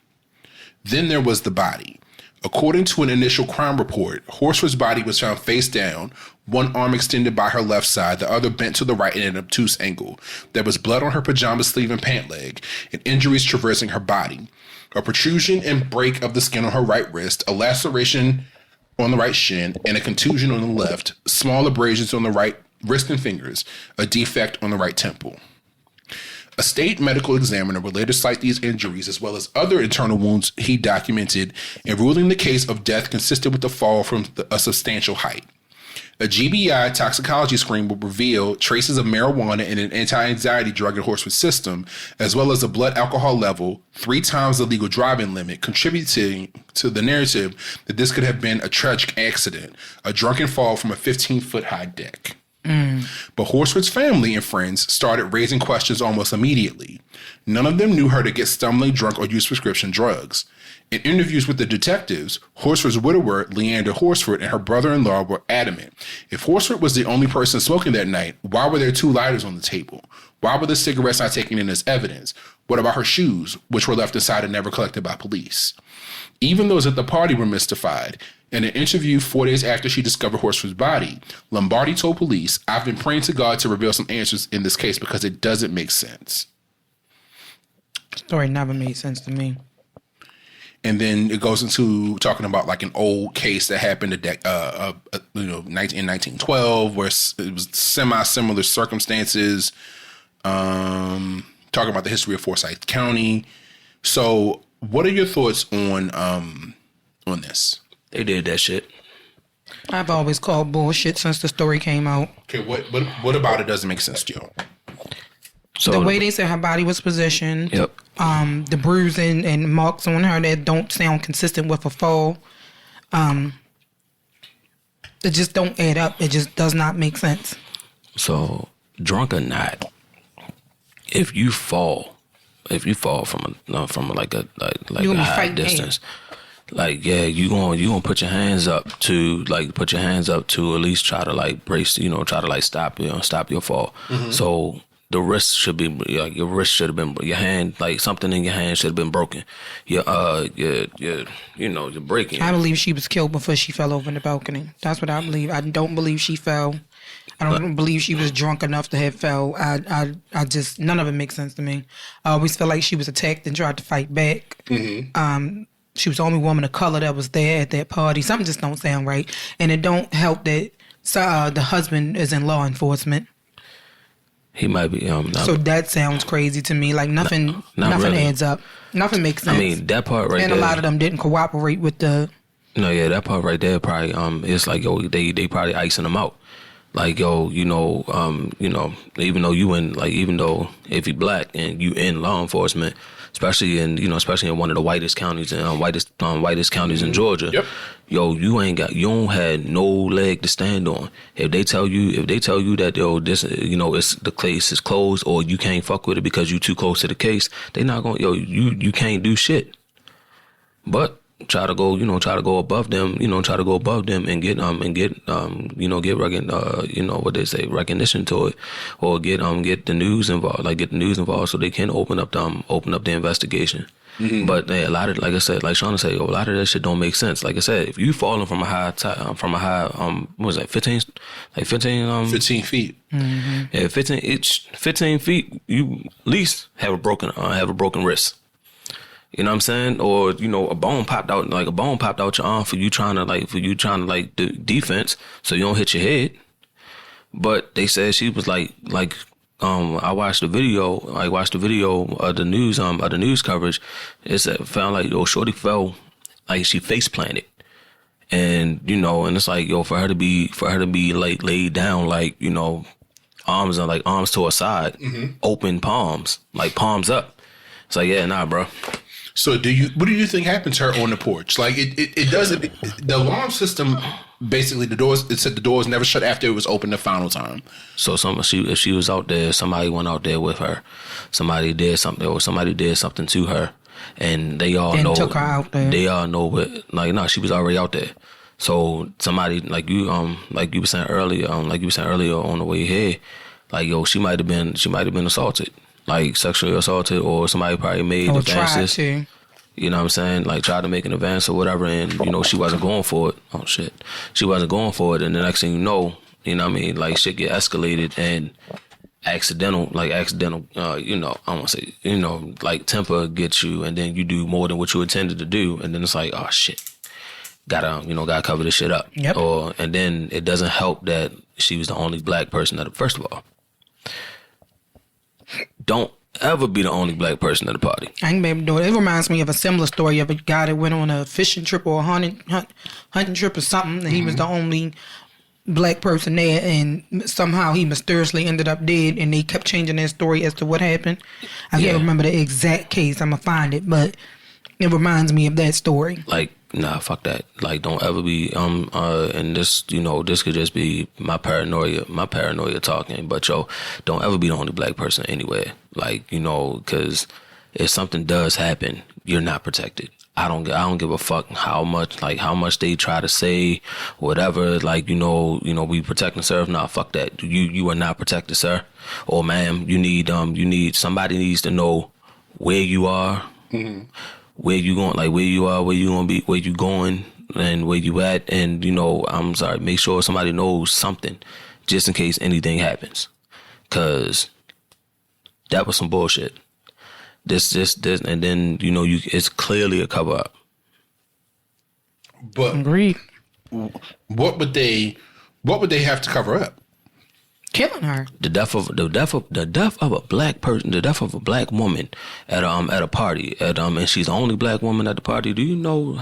Then there was the body. According to an initial crime report, Horsford's body was found face down, one arm extended by her left side, the other bent to the right at an obtuse angle. There was blood on her pajama sleeve and pant leg, and injuries traversing her body. A protrusion and break of the skin on her right wrist, a laceration on the right shin, and a contusion on the left, small abrasions on the right wrist and fingers, a defect on the right temple. A state medical examiner would later cite these injuries as well as other internal wounds he documented in ruling the case of death consistent with the fall from a substantial height. A GBI toxicology screen will reveal traces of marijuana and an anti-anxiety drug in Horsford's system, as well as a blood alcohol level 3 times the legal driving limit, contributing to the narrative that this could have been a tragic accident, a drunken fall from a 15-foot high deck. But Horsford's family and friends started raising questions almost immediately. None of them knew her to get stumbling drunk or use prescription drugs. In interviews with the detectives, Horsford's widower, Leander Horsford, and her brother-in-law were adamant. If Horsford was the only person smoking that night, why were there 2 lighters on the table? Why were the cigarettes not taken in as evidence? What about her shoes, which were left inside and never collected by police? Even those at the party were mystified. In an interview 4 days after she discovered Horsford's body, Lombardi told police, "I've been praying to God to reveal some answers in this case because it doesn't make sense." Story never made sense to me. And then it goes into talking about like an old case that happened in 1912, where it was semi-similar circumstances. Talking about the history of Forsyth County. So, what are your thoughts on this? They did that shit. I've always called bullshit since the story came out. Okay, what about it doesn't make sense to you? So the way they said her body was positioned, Yep. The bruising and marks on her that don't sound consistent with a fall, it just don't add up. It just does not make sense. So drunk or not, if you fall from a high distance, like you gonna put your hands up to at least try to like brace, try to like stop your fall. Mm-hmm. So the wrist should be like your wrist should have been, your hand, like something in your hand should have been broken. You're breaking. I believe she was killed before she fell over the balcony. That's what I believe. I don't believe she fell. I don't believe she was drunk enough to have fell. I just, none of it makes sense to me. I always feel like she was attacked and tried to fight back. Mm-hmm. She was the only woman of color that was there at that party. Something just don't sound right. And it don't help that the husband is in law enforcement. He might be. So that sounds crazy to me. Like nothing really adds up. Nothing makes sense. I mean, that part right there. And a lot of them didn't cooperate with the. No, yeah, that part right there probably. It's like they probably icing them out. Like even though even though if you black and you in law enforcement, especially in one of the whitest counties and whitest counties in Georgia, yep. You don't have no leg to stand on. If they tell you that this it's the case is closed or you can't fuck with it because you too close to the case, they not gonna you can't do shit. But try to go above them, and get recognition to it, or get the news involved, so they can open up the investigation. Mm-hmm. But a lot of, like I said, like Shauna said, a lot of that shit don't make sense. Like I said, if you falling from a high, what was that, 15 feet. Mm-hmm. Yeah, 15 feet, you at least have a broken wrist. You know what I'm saying? Or, a bone popped out your arm for you trying to do defense so you don't hit your head. But they said she was I watched the video of the news coverage. It said, found like, shorty fell, like she face planted. And, and it's like, for her to be like laid down, like, arms to her side, mm-hmm. open palms, like palms up. It's like, yeah, nah, bro. So what do you think happened to her on the porch? Like it doesn't, the alarm system, basically it said the doors never shut after it was open the final time. So if she was out there, somebody went out there with her. Somebody did something to her, and they all know. Took her out there. They all know, but no, she was already out there. So somebody like you were saying earlier on the way here, like she might have been assaulted. Like sexually assaulted, or somebody probably made advances. You know what I'm saying? Like tried to make an advance or whatever, and she wasn't going for it. Oh shit, she wasn't going for it, and the next thing you know what I mean? Like shit get escalated and accidental. I want to say, like temper gets you, and then you do more than what you intended to do, and then it's like, oh shit, gotta cover this shit up. Yep. And then it doesn't help that she was the only black person first of all. Don't ever be the only black person at the party. I ain't been doing it. It reminds me of a similar story of a guy that went on a fishing trip or a hunting trip or something, and he was the only black person there, and somehow he mysteriously ended up dead, and they kept changing their story as to what happened. I can't remember the exact case. I'm gonna find it, but it reminds me of that story. Like, nah, fuck that. Like, don't ever be and this this could just be my paranoia talking, but don't ever be the only black person anywhere. Like, because if something does happen, you're not protected. I don't give a fuck how much they try to say whatever, like, we protect and serve. Nah, fuck that. You are not protected, sir or ma'am. You need somebody needs to know where you are. Mm-hmm. Where you going, like where you are, where you gonna be, where you going, and where you at, and I'm sorry, make sure somebody knows something, just in case anything happens, cause that was some bullshit. This, and then it's clearly a cover up. But agreed. What would they have to cover up? Killing her. The death of a black person, the death of a black woman at a party, and she's the only black woman at the party. Do you know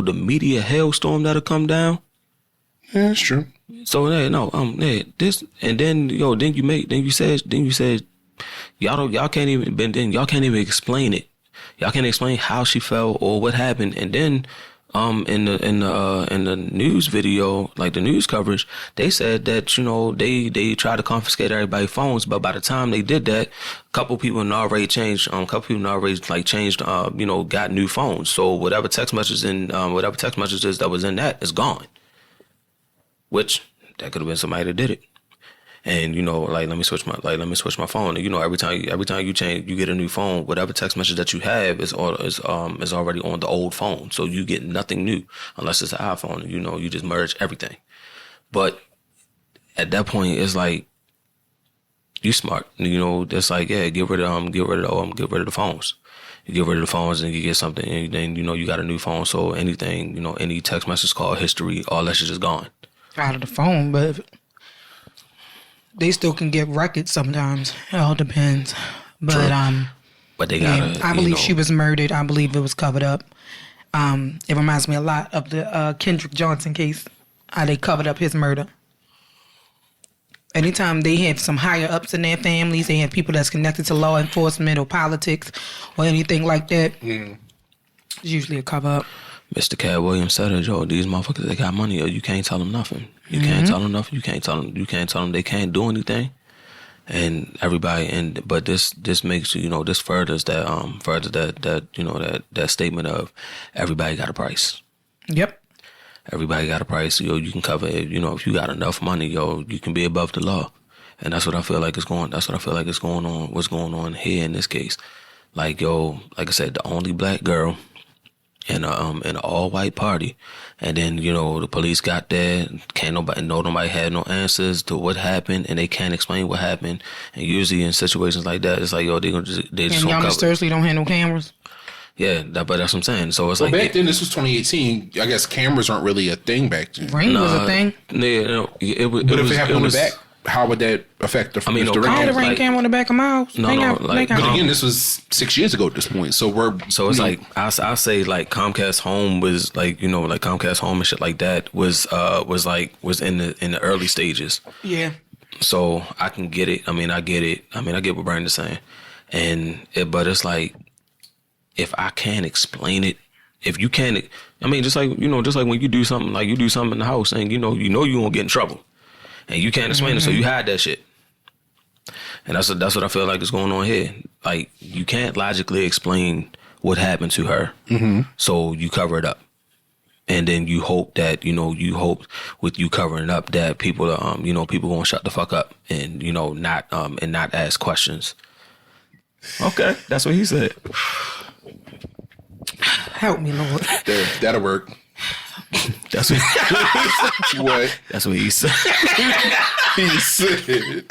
the media hailstorm that'll come down? Yeah, that's true. So this, and then you said y'all can't even explain it. Y'all can't explain how she fell or what happened, and then In the news video, like the news coverage, they said that they tried to confiscate everybody's phones, but by the time they did that, a couple people had already changed. Got new phones. So whatever text messages that was in that is gone. Which that could have been somebody that did it. And let me switch my phone. And, every time you get a new phone, whatever text message that you have is already on the old phone. So you get nothing new unless it's an iPhone. You just merge everything. But at that point, it's like you smart. It's like, yeah, get rid of the phones. You get rid of the phones and you get something, and then you got a new phone. So anything, any text message, call history, all that shit is gone out of the phone, but. They still can get records sometimes. It all depends. But they gotta. I believe she was murdered. I believe it was covered up. It reminds me a lot of the Kendrick Johnson case. How they covered up his murder. Anytime they have some higher ups in their families, they have people that's connected to law enforcement or politics or anything like that. It's usually a cover up. Mr. Cat Williams said it, Joe. These motherfuckers, they got money, or you can't tell them nothing. You can't tell them nothing. You can't tell them they can't do anything. And everybody, but this makes this furthers that statement of everybody got a price. Yep. Everybody got a price. You can cover it. If you got enough money, you can be above the law. And that's what I feel like is going. That's what I feel like is going on. What's going on here in this case? Like I said, the only black girl in an all-white party, and then the police got there. Nobody had no answers to what happened, and they can't explain what happened. And usually in situations like that, it's like they just and y'all mysteriously don't have no cameras. Yeah, but that's what I'm saying. So it's back then, this was 2018. I guess cameras aren't really a thing back then. Ring was a thing. Yeah, but if it happened on the back, how would that affect the? I had a ring camera on the back of my house. But again, this was 6 years ago at this point. So it's like I say like Comcast Home was like like Comcast Home and shit like that was in the early stages. Yeah. So I can get it. I get it. I get what Brandon's saying, but it's like if I can't explain it, if you can't, just like when you do something in the house and you won't get in trouble. And you can't explain it, so you hide that shit. And that's what I feel like is going on here. Like, you can't logically explain what happened to her, so you cover it up. And then you hope that, with you covering it up that people are, people gonna shut the fuck up and, not ask questions. Okay, that's what he said. Help me, Lord. That'll work. That's what what? That's what he said. He said.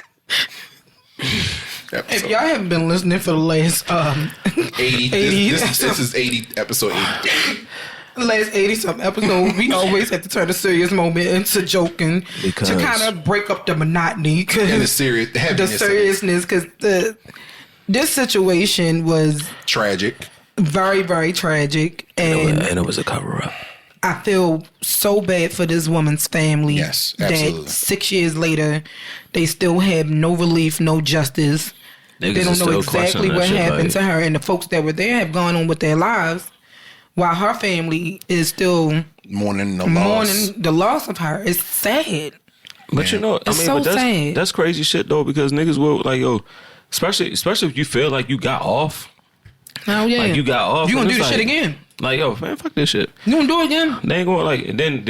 If y'all haven't been listening for the last 80 this is 80 episode 80. The last 80-something episodes, we always have to turn a serious moment into joking to kind of break up the monotony And the seriousness, because this situation was tragic, very, very tragic, and it was a cover up. I feel so bad for this woman's family. Yes, absolutely. That 6 years later, they still have no relief, no justice. They don't know exactly what happened to her. And the folks that were there have gone on with their lives while her family is still mourning the loss of her. It's sad. But it's so sad. That's crazy shit, though, because niggas will, like, especially if you feel like you got off. Oh, yeah. Like, you got off. You gonna do this shit again. Like, man, fuck this shit. You gonna do it again? They ain't going then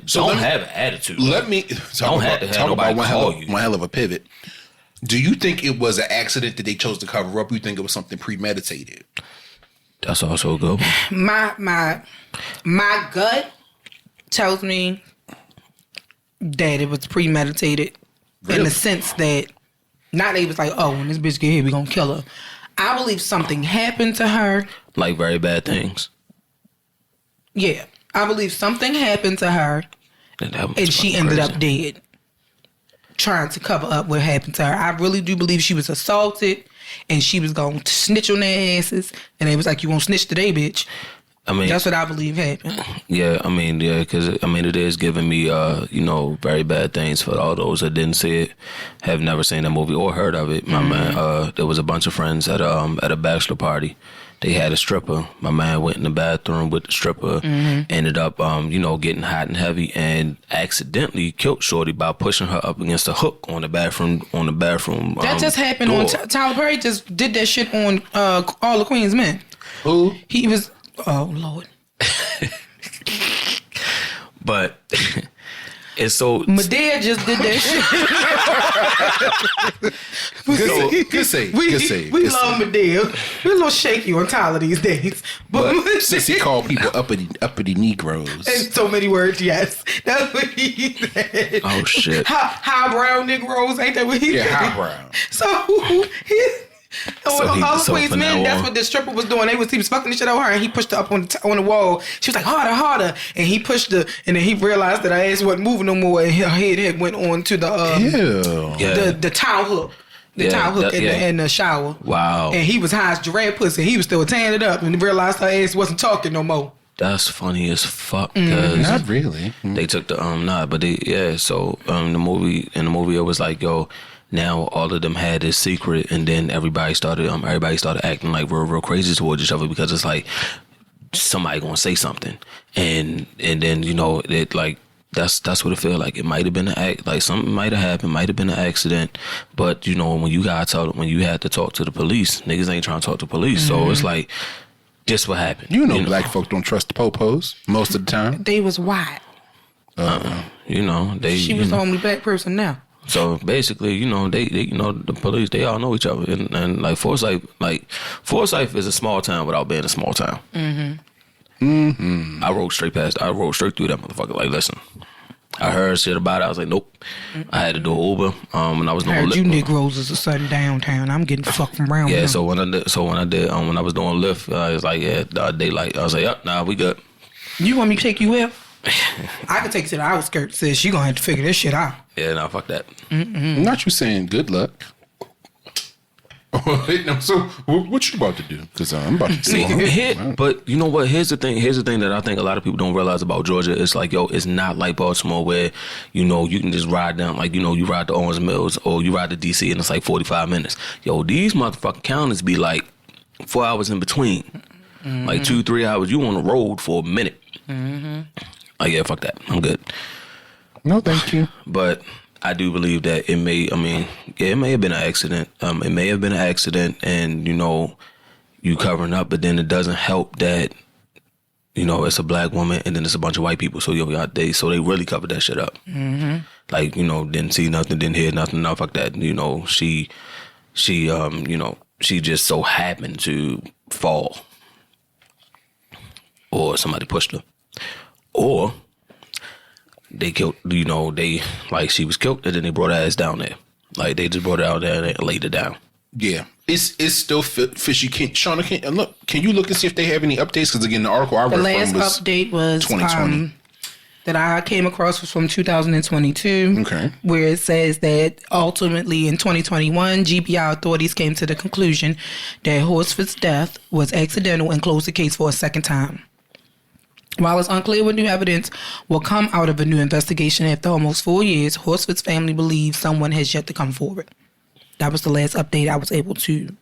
so don't have an attitude. Let me talk about one hell of a pivot. Do you think it was an accident that they chose to cover up? Or you think it was something premeditated? That's also good. My gut tells me that it was premeditated in the sense that not they was like, oh, when this bitch get here, we gonna kill her. I believe something happened to her. Like very bad things. Yeah. I believe something happened to her and she ended up dead. Trying to cover up what happened to her. I really do believe she was assaulted and she was going to snitch on their asses. And they was like, you won't snitch today, bitch. I mean, that's what I believe happened. Yeah, I mean, yeah, because it is giving me, very bad things for all those that didn't see it, have never seen that movie or heard of it. My man, there was a bunch of friends at a bachelor party. They had a stripper. My man went in the bathroom with the stripper, ended up, getting hot and heavy, and accidentally killed Shorty by pushing her up against a hook on the bathroom. That just happened door. on Tyler Perry just did that shit on All the Queen's Men. Who? He was, oh Lord. But it's so... Madea just did that shit. Good save. We Good love Madea. We're a little shaky on Tyler these days. But Since he called people uppity Negroes. in so many words, yes. That's what he said. Oh, shit. Highbrow Negroes, ain't that what he said? Yeah, highbrow. So he... All the Queen's from Men, now that's on- what the stripper was doing. He was fucking the shit out of her, and he pushed her up on the wall. She was like, harder, and he pushed her, and then he realized that her ass wasn't moving no more, and her head went on to the the towel hook. The towel hook in the shower. Wow. And he was high as giraffe pussy. He was still tearing it up, and he realized her ass wasn't talking no more. That's funny as fuck. Cause Not really. they took the So in the movie it was like, yo, now all of them had this secret, and then everybody started acting like real crazy towards each other, because it's like somebody gonna say something, and then it like that's what it feel like. It might have been an act, like something might have happened, might have been an accident, but when you had to talk to the police, niggas ain't trying to talk to police, so it's like this what happened. Black folk don't trust the po-pos most of the time. They was white. She was the only black person now. So basically, they the police, they all know each other, and like Forsyth is a small town without being a small town. I rode straight through that motherfucker. Like, listen, I heard shit about it. I was like, nope. I had to do Uber. When I was doing Lyft. You Negroes is a sudden downtown. I'm getting fucked from around. Yeah. Now. So when I was doing Lyft, it was like, daylight. I was like, yep, nah, we good. You want me to take you with? I can take you to the outskirts. Says she gonna have to figure this shit out. Yeah, nah, fuck that. Not you saying good luck. No, so what you about to do? Because I'm about to do. But you know what? Here's the thing that I think a lot of people don't realize about Georgia. It's like, yo, it's not like Baltimore where, you can just ride down, like, you ride to Orange Mills or you ride to DC and it's like 45 minutes. Yo, these motherfucking counties be like 4 hours in between. Like 2-3 hours. You on the road for a minute. Like, yeah, fuck that. I'm good. No, thank you. But I do believe that it may have been an accident. It may have been an accident and, you covering up, but then it doesn't help that, it's a black woman and then it's a bunch of white people. So they really covered that shit up. Like, didn't see nothing, didn't hear nothing, no, fuck that. She just so happened to fall. Or somebody pushed her. Or they killed, she was killed and then they brought her ass down there. Like, they just brought her out there and laid her down. Yeah. It's still fishy. Shauna, can you look and see if they have any updates? Because, again, the article I read from was... The last update was 2020. that I came across was from 2022. Okay. Where it says that ultimately in 2021, GBI authorities came to the conclusion that Horsford's death was accidental and closed the case for a second time. While it's unclear what new evidence will come out of a new investigation after almost 4 years, Horsford's family believes someone has yet to come forward. That was the last update I was able to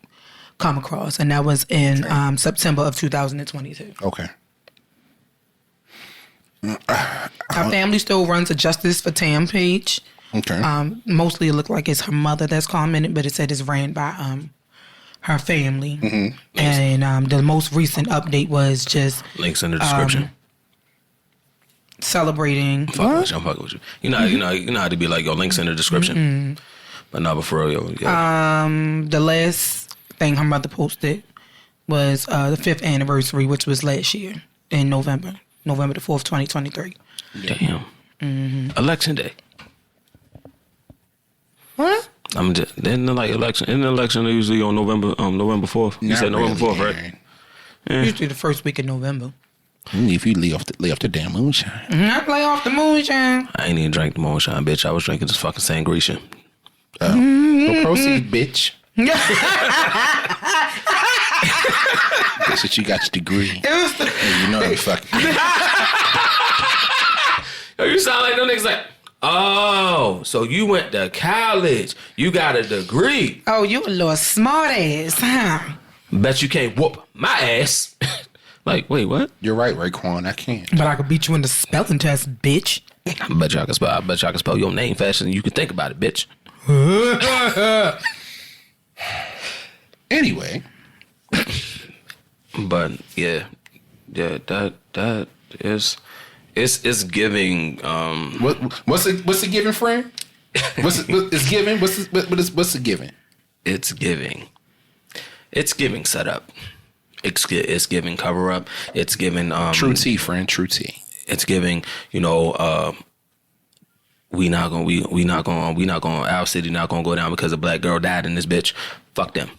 come across, and that was in September of 2022. Okay. Her family still runs a Justice for Tam page. Okay. Mostly it looked like it's her mother that's commented, but it said it's ran by her family. And the most recent update was just... Links in the description. Celebrating. I'm fucking with you. You know how to be like, yo, links in the description. But not before, yo. Yeah. The last thing her mother posted was the 5th anniversary, which was last year in November the 4th, 2023. Damn. Election day. What? Isn't the election usually on November 4th? You said November 4th, right? Yeah. Usually the first week of November. If you lay off the damn moonshine. I lay off the moonshine. I ain't even drank the moonshine, bitch. I was drinking this fucking sangria. Well, proceed, bitch. That's what you got your degree. You know I'm fucking. You sound like them niggas like, oh, so you went to college. You got a degree. Oh, you a little smart ass, huh? Bet you can't whoop my ass. Like, wait, what? You're right, Raekwon. I can't. But I could beat you in the spelling test, bitch. I bet you I can spell your name faster than you can think about it, bitch. Anyway. But yeah, that is it's giving. What's the giving, friend? It's giving? What's the giving? It's giving. It's giving setup. It's giving cover up. It's giving true tea, friend. True tea. It's giving. We not gonna. Our city not gonna go down because a black girl died in this bitch. Fuck them.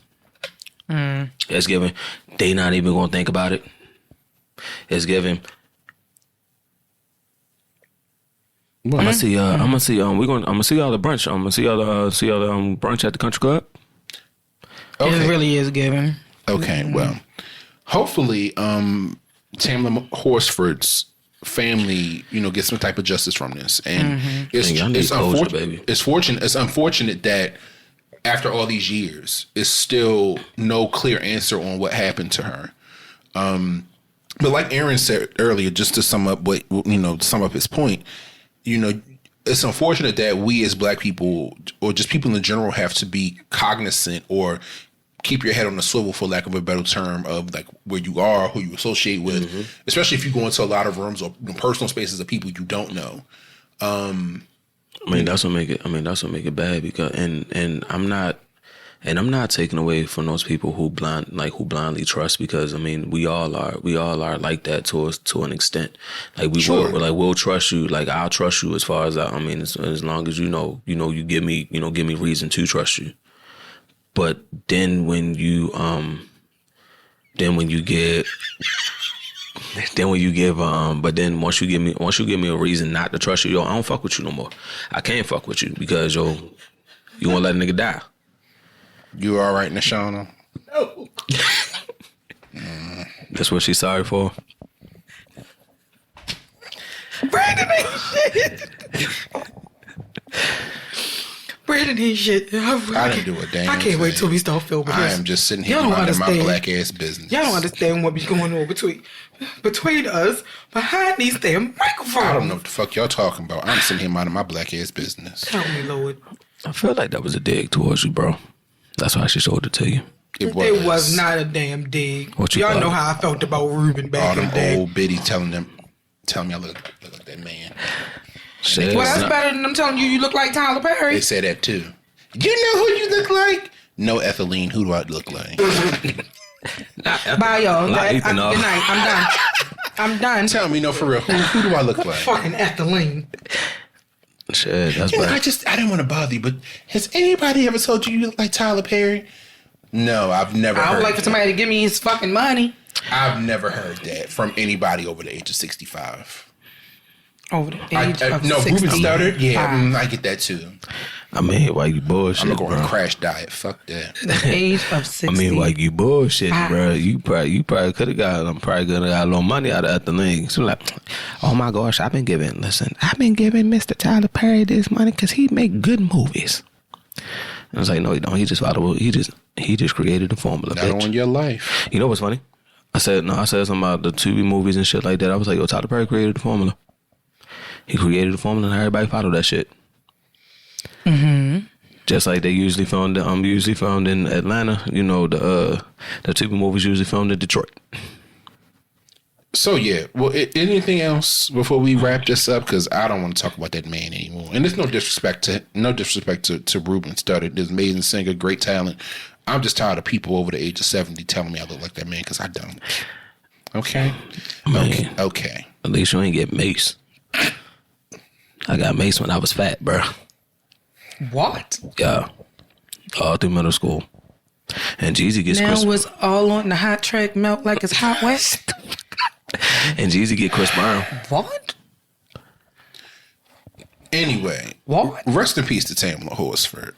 It's giving. They not even gonna think about it. It's giving. I'm gonna see y'all the brunch. I'm gonna see y'all the brunch at the country club. Okay. It really is giving. Okay, well, hopefully, Tamla Horsford's family, gets some type of justice from this, and it's unfortunate that after all these years, it's still no clear answer on what happened to her. But like Aaron said earlier, just to sum up sum up his point, it's unfortunate that we as black people, or just people in general, have to be cognizant or keep your head on the swivel, for lack of a better term, of like where you are, who you associate with, especially if you go into a lot of rooms or personal spaces of people you don't know. That's what make it bad, because and I'm not taking away from those people who blindly trust, because we all are like that to an extent. Like we'll trust you. Like I'll trust you as far as as long as you give me reason to trust you. But then when you once you give me a reason not to trust you, I don't fuck with you no more. I can't fuck with you because you won't let a nigga die. You all right, Shauna? No. That's what she's sorry for. Brandon ain't shit. Brandon ain't shit. I didn't do a damn I can't wait till we start filming this. I am just sitting here minding my black ass business. Y'all don't understand what be going on between us behind these damn microphones. I don't know what the fuck y'all talking about. I'm sitting here minding my black ass business. Help me, Lord. I feel like that was a dig towards you, bro. That's why she showed it to you. It was not a damn dig. Y'all know how I felt about Ruben back in the day. Old biddy telling me I look like that man. Well, that's better than them telling you look like Tyler Perry. They said that too. You know who you look like? No, Ethelene. Who do I look like? Bye, y'all. Good night. I'm done. Tell me, for real. Who do I look like? Fucking Ethelene. Shit, that's bad. I didn't want to bother you, but has anybody ever told you look like Tyler Perry? No, I've never heard that. I would like for somebody to give me his fucking money. I've never heard that from anybody over the age of 65. Over the age of 65. No, Ruben stuttered. Yeah, I get that too. Why you bullshit? I'm gonna go on a crash diet. Fuck that. The age of 60. Why you bullshit, bro? You probably could have got. I'm probably gonna got a little money out of that thing. So like, oh my gosh, I've been giving Mr. Tyler Perry this money because he make good movies. And I was like, no, he don't. He just created the formula. Not bitch. On your life. You know what's funny? I said something about the TV movies and shit like that. I was like, yo, Tyler Perry created the formula. He created the formula and everybody followed that shit. Mm-hmm. Just like they usually filmed in Atlanta. The TV movies usually filmed in Detroit. So yeah, well, anything else before we wrap this up? Because I don't want to talk about that man anymore. And there's no disrespect to Ruben Studdard. This amazing singer, great talent. I'm just tired of people over the age of 70 telling me I look like that man, because I don't. Okay? Okay. At least you ain't get mace. I got mace when I was fat, bro. What? Yeah. All through middle school. And Jeezy gets Chris. Now was all on the hot track melt like it's hot west. And Jeezy get Chris Brown. What? Anyway. What? Rest in peace to Tamla Horsford.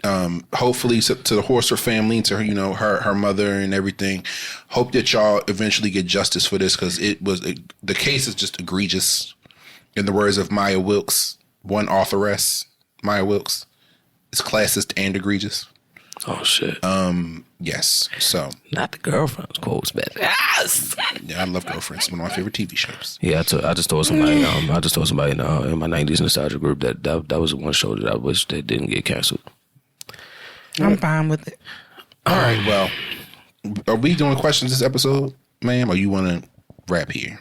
hopefully to the Horsford family, to her, her mother and everything. Hope that y'all eventually get justice for this, because the case is just egregious. In the words of Maya Wilkes, one authoress, Maya Wilkes, it's classist and egregious. Oh shit. Yes. So not the girlfriend's quotes, but yes. Yeah, I love Girlfriends. One of my favorite TV shows. Yeah, I just told somebody. In my '90s nostalgia group that was one show that I wish that didn't get canceled. I'm fine with it. All right. Well, are we doing questions this episode, ma'am, or you want to wrap here?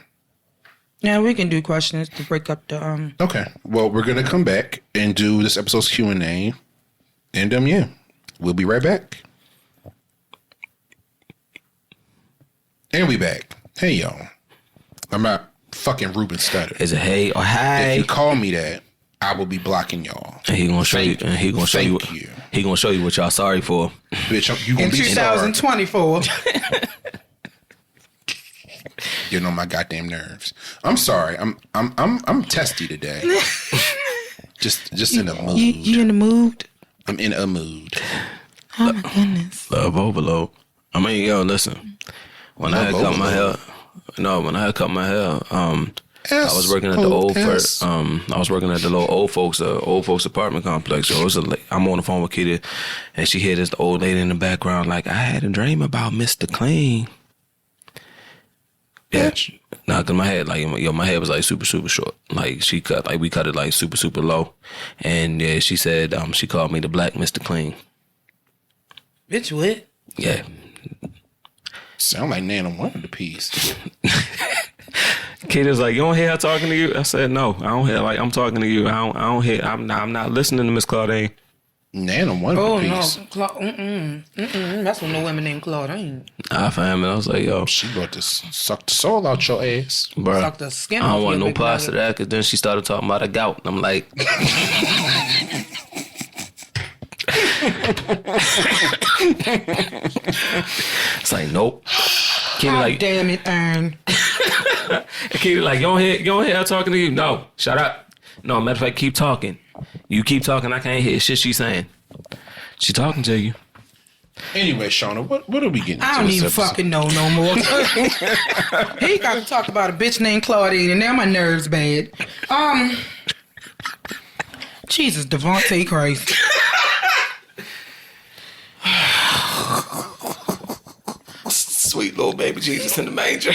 Yeah, we can do questions to break up the Okay. Well, we're gonna come back and do this episode's Q&A, and yeah, we'll be right back. And we back. Hey, y'all. I'm not fucking Ruben Stutter. Is it hey or hi? If you call me that, I will be blocking y'all. And he gonna show you. And he gonna show you. He gonna show you what y'all sorry for. Bitch, you gonna in be 2024. Getting on my goddamn nerves. I'm sorry. I'm testy today. just in a mood. You in the mood? I'm in a mood. Oh my goodness. Love overload. I mean, yo, listen. When I had cut my hair, I was working at the I was working at the little old folks apartment complex. So I'm on the phone with Kitty, and she hear this old lady in the background like, I had a dream about Mr. Clean. Yeah, nah, cause my head my head was like super short. Like we cut it like super low, and yeah, she said she called me the Black Mr. Clean. Bitch, what? Yeah. Sound like Nana wanted the piece. Kid was like, you don't hear her talking to you? I said, no, I don't hear. Like, I'm talking to you. I don't hear. I'm not listening to Miss Claudine. Nana wanted the piece. Oh no, that's what no women named Claudine. I found it. I was like, yo, she about to suck the soul out your ass, bro. Suck the skin. I don't want no parts of that. Cause then she started talking about a gout. And I'm like. It's like, nope. Kitty like, damn it, Ern. Kitty like, you don't hear her talking to you? No, shut up. No, matter of fact, keep talking. You keep talking, I can't hear shit she's saying. She talking to you. Anyway, Shauna, what are we getting? I don't even fucking know no more. He got to talk about a bitch named Claudine, and now my nerves bad. Jesus, Devontae Christ. Sweet little baby Jesus in the manger.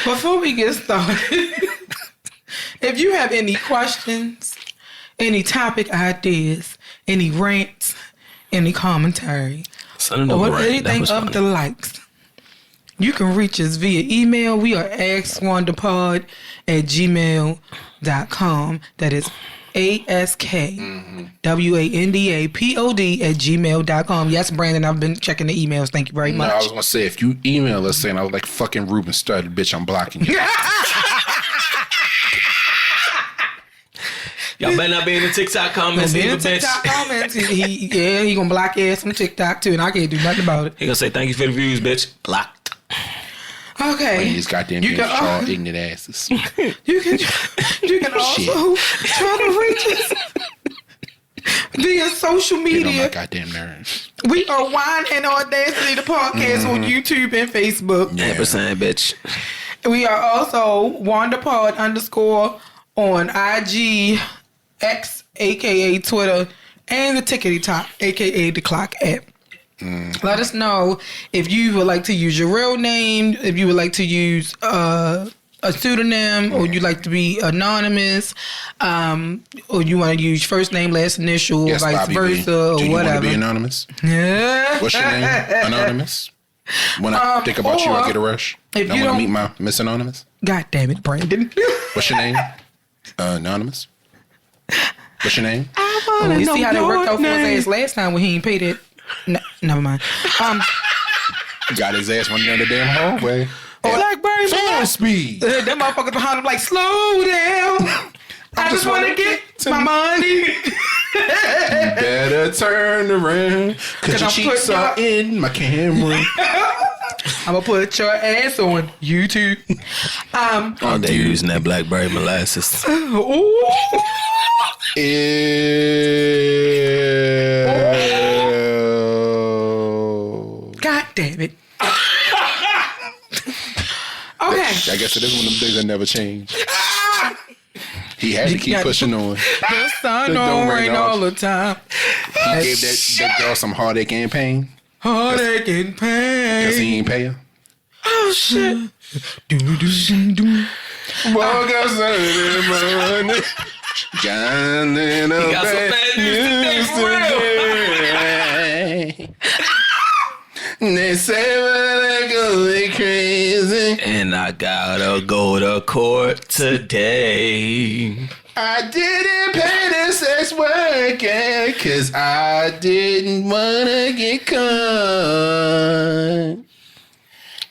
Before we get started, if you have any questions, any topic ideas, any rants, any commentary, or anything of the likes, you can reach us via email. We are askwandapod@gmail.com. That is ASKWANDAPOD@gmail.com. Yes, Brandon, I've been checking the emails. Thank you very much. No, I was going to say, if you email us saying I was like fucking Ruben Studdard, bitch, I'm blocking you. Y'all better not be in the TikTok comments. Be in the TikTok comments. He gonna block your ass from TikTok too, and I can't do nothing about it. He gonna say, thank you for the views, bitch. Blocked. Okay. These goddamn ignorant asses. You can also try to reach us via social media. Get on my goddamn nerves. We are Wine and Audacity, the podcast on YouTube and Facebook. Yeah. Ampersand, bitch. We are also WandaPod _ on IG, X, aka Twitter, and the Tickety Top, aka the Clock app. Let us know if you would like to use your real name, if you would like to use a pseudonym, or you'd like to be anonymous, or you want to use first name, last initial, or vice Bobby versa, B. or Do you whatever. want to be anonymous? Yeah. What's your name? Anonymous? When I think about you, I get a rush. If I you want to don't meet my Miss Anonymous. God damn it, Brandon. What's your name? Anonymous. What's your name? You see how that worked out for his ass last time when he ain't paid it? Never mind. Got his ass running down the damn hallway. Blackberry Molasses. Speed. That motherfucker behind him like, slow down. I just want to get my money. You better turn around, cause your cheeks are in my camera. I'm gonna put your ass on YouTube. Oh, they using that Blackberry Molasses. Ooh. God damn it. Okay. I guess it is one of them things that never change. He had to keep pushing on. The sun don't rain all the time. He gave that girl some heartache and pain. Heartache and pain. Because he ain't pay her. Oh, shit. Woke up Sunday morning. John in a got some bad news today. They say we're going crazy. And I gotta go to court today. I didn't pay the sex worker because I didn't want to get caught.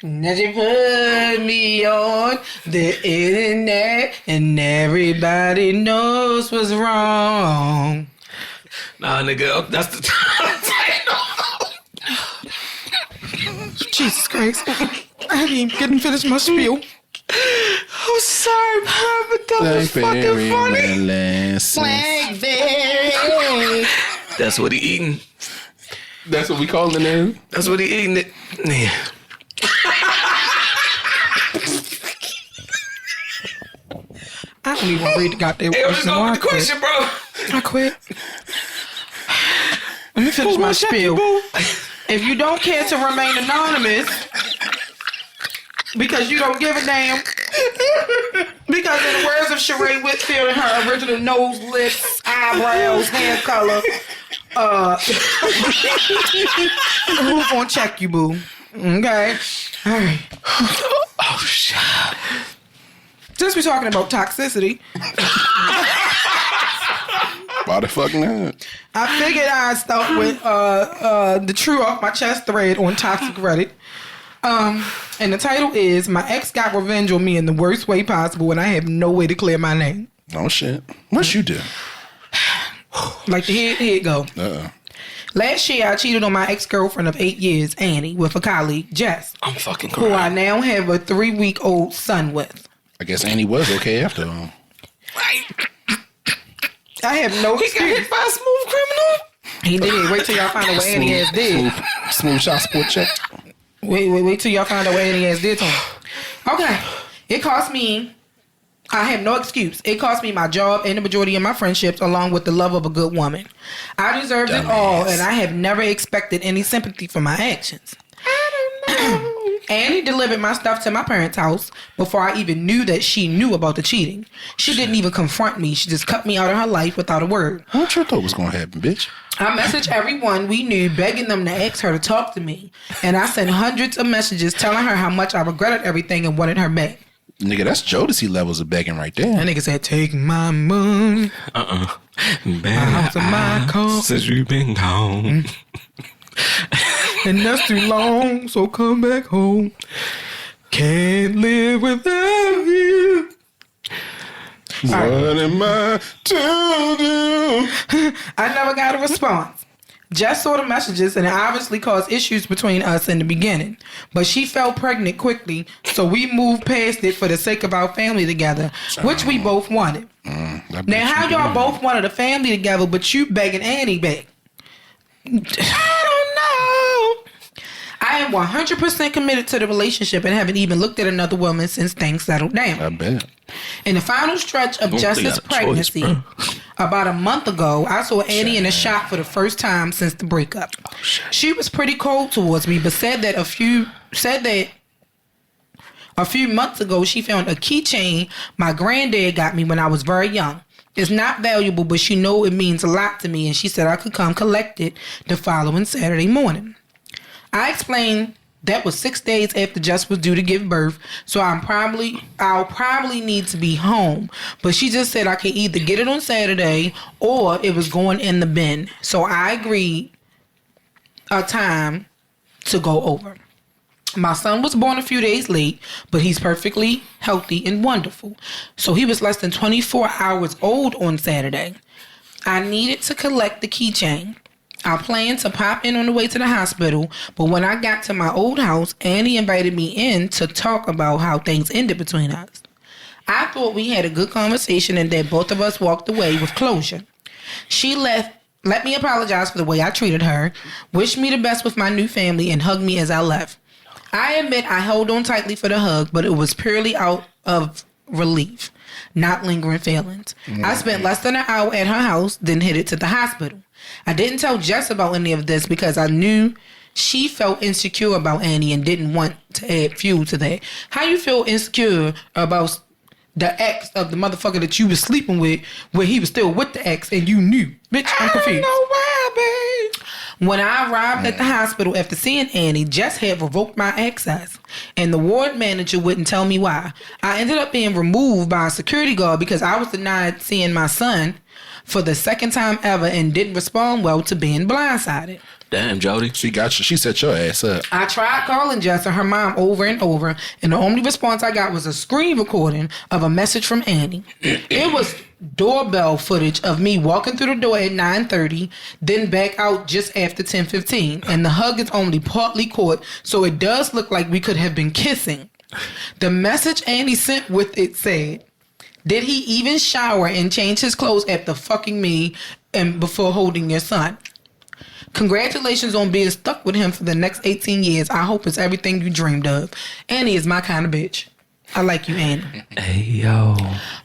Now you put me on the internet and everybody knows what's wrong. Nah, nigga, that's the title. Jesus Christ. I didn't even finish my spiel. I'm sorry, but that was fucking funny. Blackberry. That's what he eating. That's what we call the name? That's what he eating it. Yeah. I don't even read the goddamn Hey, let's question. go with the question, bro. I quit. Let me finish my spiel. If you don't care to remain anonymous because you don't give a damn, because in the words of Sheree Whitfield and her original nose, lips, eyebrows, hair color, who's gonna check you, boo? Okay. All right. Oh, shit. Since we're talking about toxicity, Why the fuck not? I figured I'd start with the true off my chest thread on Toxic Reddit. And the title is "My ex got revenge on me in the worst way possible, and I have no way to clear my name." Oh shit! What you do? Like here it go. Last year, I cheated on my ex-girlfriend of 8 years, Annie, with a colleague, Jess, I'm fucking who I crying. now have a 3-week-old son with. I guess Annie was okay after all. I have no He got excuse. hit by a smooth criminal. He did. Wait till y'all find out what Annie ass did. Smooth shot support check. Wait till y'all find out what Annie ass did to him. Okay. It cost me, I have no excuse. It cost me my job and the majority of my friendships along with the love of a good woman. I deserved it all, and I have never expected any sympathy for my actions. I don't know. Annie delivered my stuff to my parents' house before I even knew that she knew about the cheating. She didn't even confront me. She just cut me out of her life without a word. What you thought was gonna happen, bitch? I messaged everyone we knew, begging them to ask her to talk to me. And I sent hundreds of messages telling her how much I regretted everything and wanted her back. Nigga, that's Jodeci levels of begging right there. That nigga said, "Take my money, my house and my car, Since you been gone. and that's too long, so come back home. Can't live without you." What am I to do? I never got a response. Jess saw the messages and it obviously caused issues between us in the beginning. But she fell pregnant quickly, so we moved past it for the sake of our family together, which we both wanted. Now, how y'all both wanted a family together, but you begging Annie back? I don't know. I am 100% committed to the relationship and haven't even looked at another woman since things settled down. I bet. In the final stretch of Jess's pregnancy, about a month ago, I saw Annie in a shop for the first time since the breakup. She was pretty cold towards me, but said that a few months ago she found a keychain my granddad got me when I was very young. It's not valuable, but she know it means a lot to me, and she said I could come collect it the following Saturday morning. I explained that was 6 days after Jess was due to give birth, so I'll probably need to be home. But she just said I could either get it on Saturday or it was going in the bin. So I agreed a time to go over. My son was born a few days late, but he's perfectly healthy and wonderful. So he was less than 24 hours old on Saturday. I needed to collect the keychain. I planned to pop in on the way to the hospital, but when I got to my old house, Annie invited me in to talk about how things ended between us. I thought we had a good conversation and that both of us walked away with closure. She let me apologize for the way I treated her, wished me the best with my new family, and hugged me as I left. I admit I held on tightly for the hug, but it was purely out of relief, not lingering feelings. I spent less than an hour at her house, then headed to the hospital. I didn't tell Jess about any of this because I knew she felt insecure about Annie and didn't want to add fuel to that. How you feel insecure about the ex of the motherfucker that you was sleeping with, where he was still with the ex and you knew? Bitch, I'm confused. I don't know why, babe. When I arrived at the hospital after seeing Annie, Jess had revoked my access, and the ward manager wouldn't tell me why. I ended up being removed by a security guard because I was denied seeing my son for the second time ever and didn't respond well to being blindsided. Damn, Jody. She got you. She set your ass up. I tried calling Jess and her mom over and over, and the only response I got was a screen recording of a message from Annie. It was doorbell footage of me walking through the door at 9:30, then back out just after 10:15, and the hug is only partly caught, so it does look like we could have been kissing. The message Annie sent with it said, "Did he even shower and change his clothes after fucking me and before holding your son? Congratulations on being stuck with him for the next 18 years. I hope it's everything you dreamed of. Annie is my kind of bitch. I like you, Annie." Hey, yo.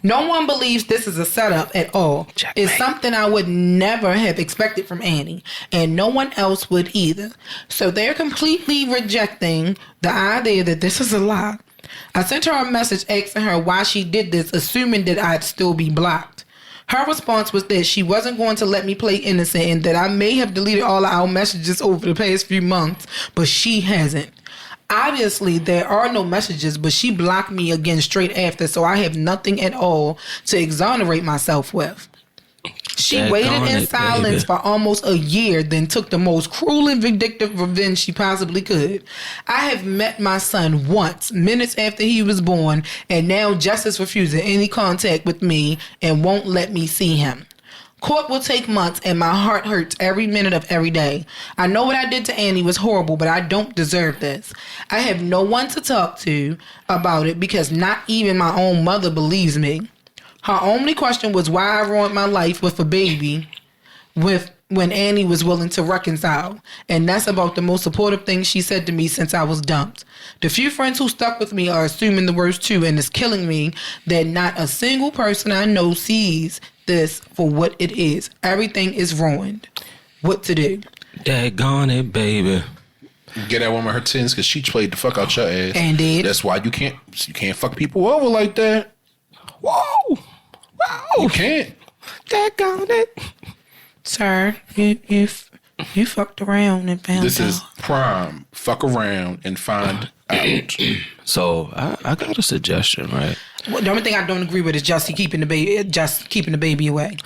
No one believes this is a setup at all. Checkmate. It's something I would never have expected from Annie, and no one else would either. So they're completely rejecting the idea that this is a lie. I sent her a message asking her why she did this, assuming that I'd still be blocked. Her response was that she wasn't going to let me play innocent and that I may have deleted all of our messages over the past few months, but she hasn't. Obviously, there are no messages, but she blocked me again straight after, so I have nothing at all to exonerate myself with. She waited in silence for almost a year, then took the most cruel and vindictive revenge she possibly could. I have met my son once, minutes after he was born, and now Jess is refusing any contact with me and won't let me see him. Court will take months, and my heart hurts every minute of every day. I know what I did to Annie was horrible, but I don't deserve this. I have no one to talk to about it because not even my own mother believes me. Her only question was why I ruined my life with a baby when Annie was willing to reconcile. And that's about the most supportive thing she said to me since I was dumped. The few friends who stuck with me are assuming the worst too, and it's killing me that not a single person I know sees this for what it is. Everything is ruined. What to do? Daggone it, baby. Get that woman her tens because she played the fuck out your ass. And did. That's why you can't fuck people over like that. Whoa. You can't. Daggone it. Sir, you fucked around and found This out. is prime. Fuck around and find out. So I got a suggestion, right? Well, the only thing I don't agree with is just keeping the baby away.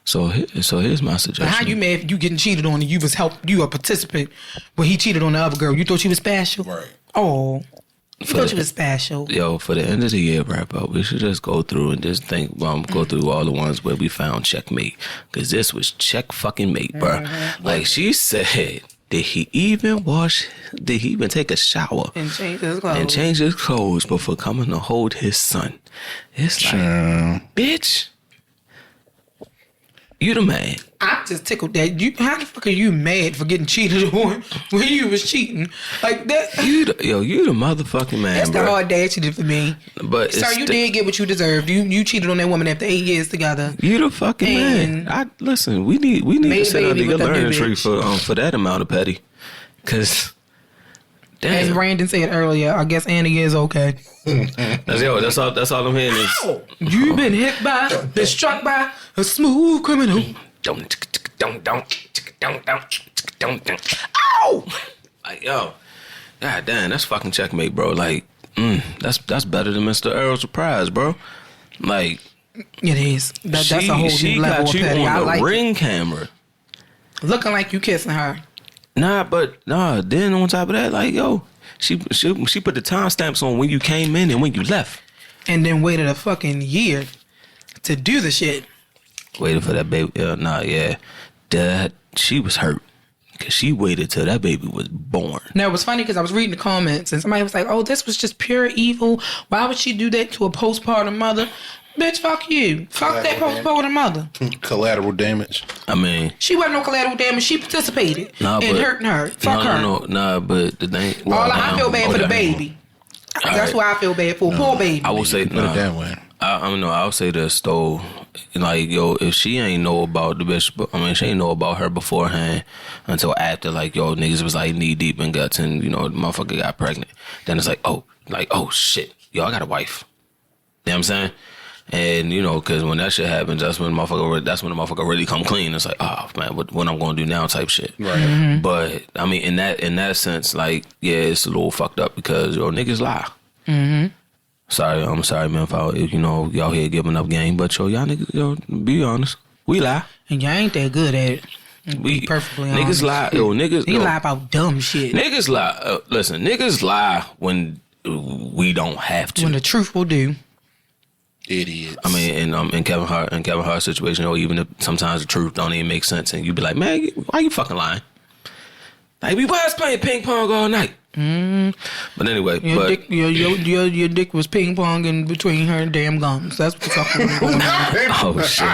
So here's my suggestion. But how you mad if you getting cheated on and you a participant when he cheated on the other girl? You thought she was special? Right. Oh, you thought she was special. Yo, for the end of the year wrap up, we should just go through and just go through all the ones where we found checkmate. Because this was check fucking mate, bro. Mm-hmm. Like she said, did he even take a shower And change his clothes before coming to hold his son? It's like, bitch, you the man. I'm just tickled that how the fuck are you mad for getting cheated on when you was cheating like that? You the motherfucking man. That's bro. the hard day she did for me. But sir, you did get what you deserved. You cheated on that woman after 8 years together. You the fucking man. Listen. We need to sit under your learning tree for that amount of petty. Cause damn. As Brandon said earlier, I guess Annie is okay. That's all I'm hearing is You've been struck by a smooth criminal. don't. Ow! Like, yo, god damn, that's fucking checkmate, bro. Like, that's better than Mr. Earl's Surprise, bro. Like, it is. That's a whole new level of petty. She got you on I the like ring camera. looking like you kissing her. Nah. Then on top of that, like, yo, she put the timestamps on when you came in and when you left, and then waited a fucking year to do the shit. waiting for that baby. That she was hurt. Because she waited till that baby was born. Now, it was funny because I was reading the comments and somebody was like, oh, this was just pure evil. Why would she do that to a postpartum mother? Bitch, fuck you. Fuck that postpartum mother. Collateral damage. I mean... She wasn't no collateral damage. She participated in hurting her. Fuck her. Nah, but the thing... I feel bad for the baby. That's why I feel bad for a poor baby. I would say... Put it that way. I would say this though, like yo, if she ain't know about the bitch, she ain't know about her beforehand until after, like yo, niggas was like knee deep in guts and the motherfucker got pregnant. Then it's like oh shit, yo, I got a wife. You know what I'm saying? And because when that shit happens, that's when the motherfucker really come clean. It's like, oh man, what I'm gonna do now type shit. Right. Mm-hmm. But I mean, in that sense, like yeah, it's a little fucked up because niggas lie. Mm-hmm. I'm sorry, man, for y'all here giving up game, but y'all niggas, be honest, we lie, and y'all ain't that good at it. Be perfectly honest. Niggas lie, They lie about dumb shit. Niggas lie. Listen, niggas lie when we don't have to. When the truth will do. Idiots. I mean, in Kevin Hart's situation, even if sometimes the truth don't even make sense, and you be like, man, why you fucking lying? Like we was playing ping pong all night. But anyway, your dick was ping ponging between her damn gums. That's what the fuck was going on. Oh shit.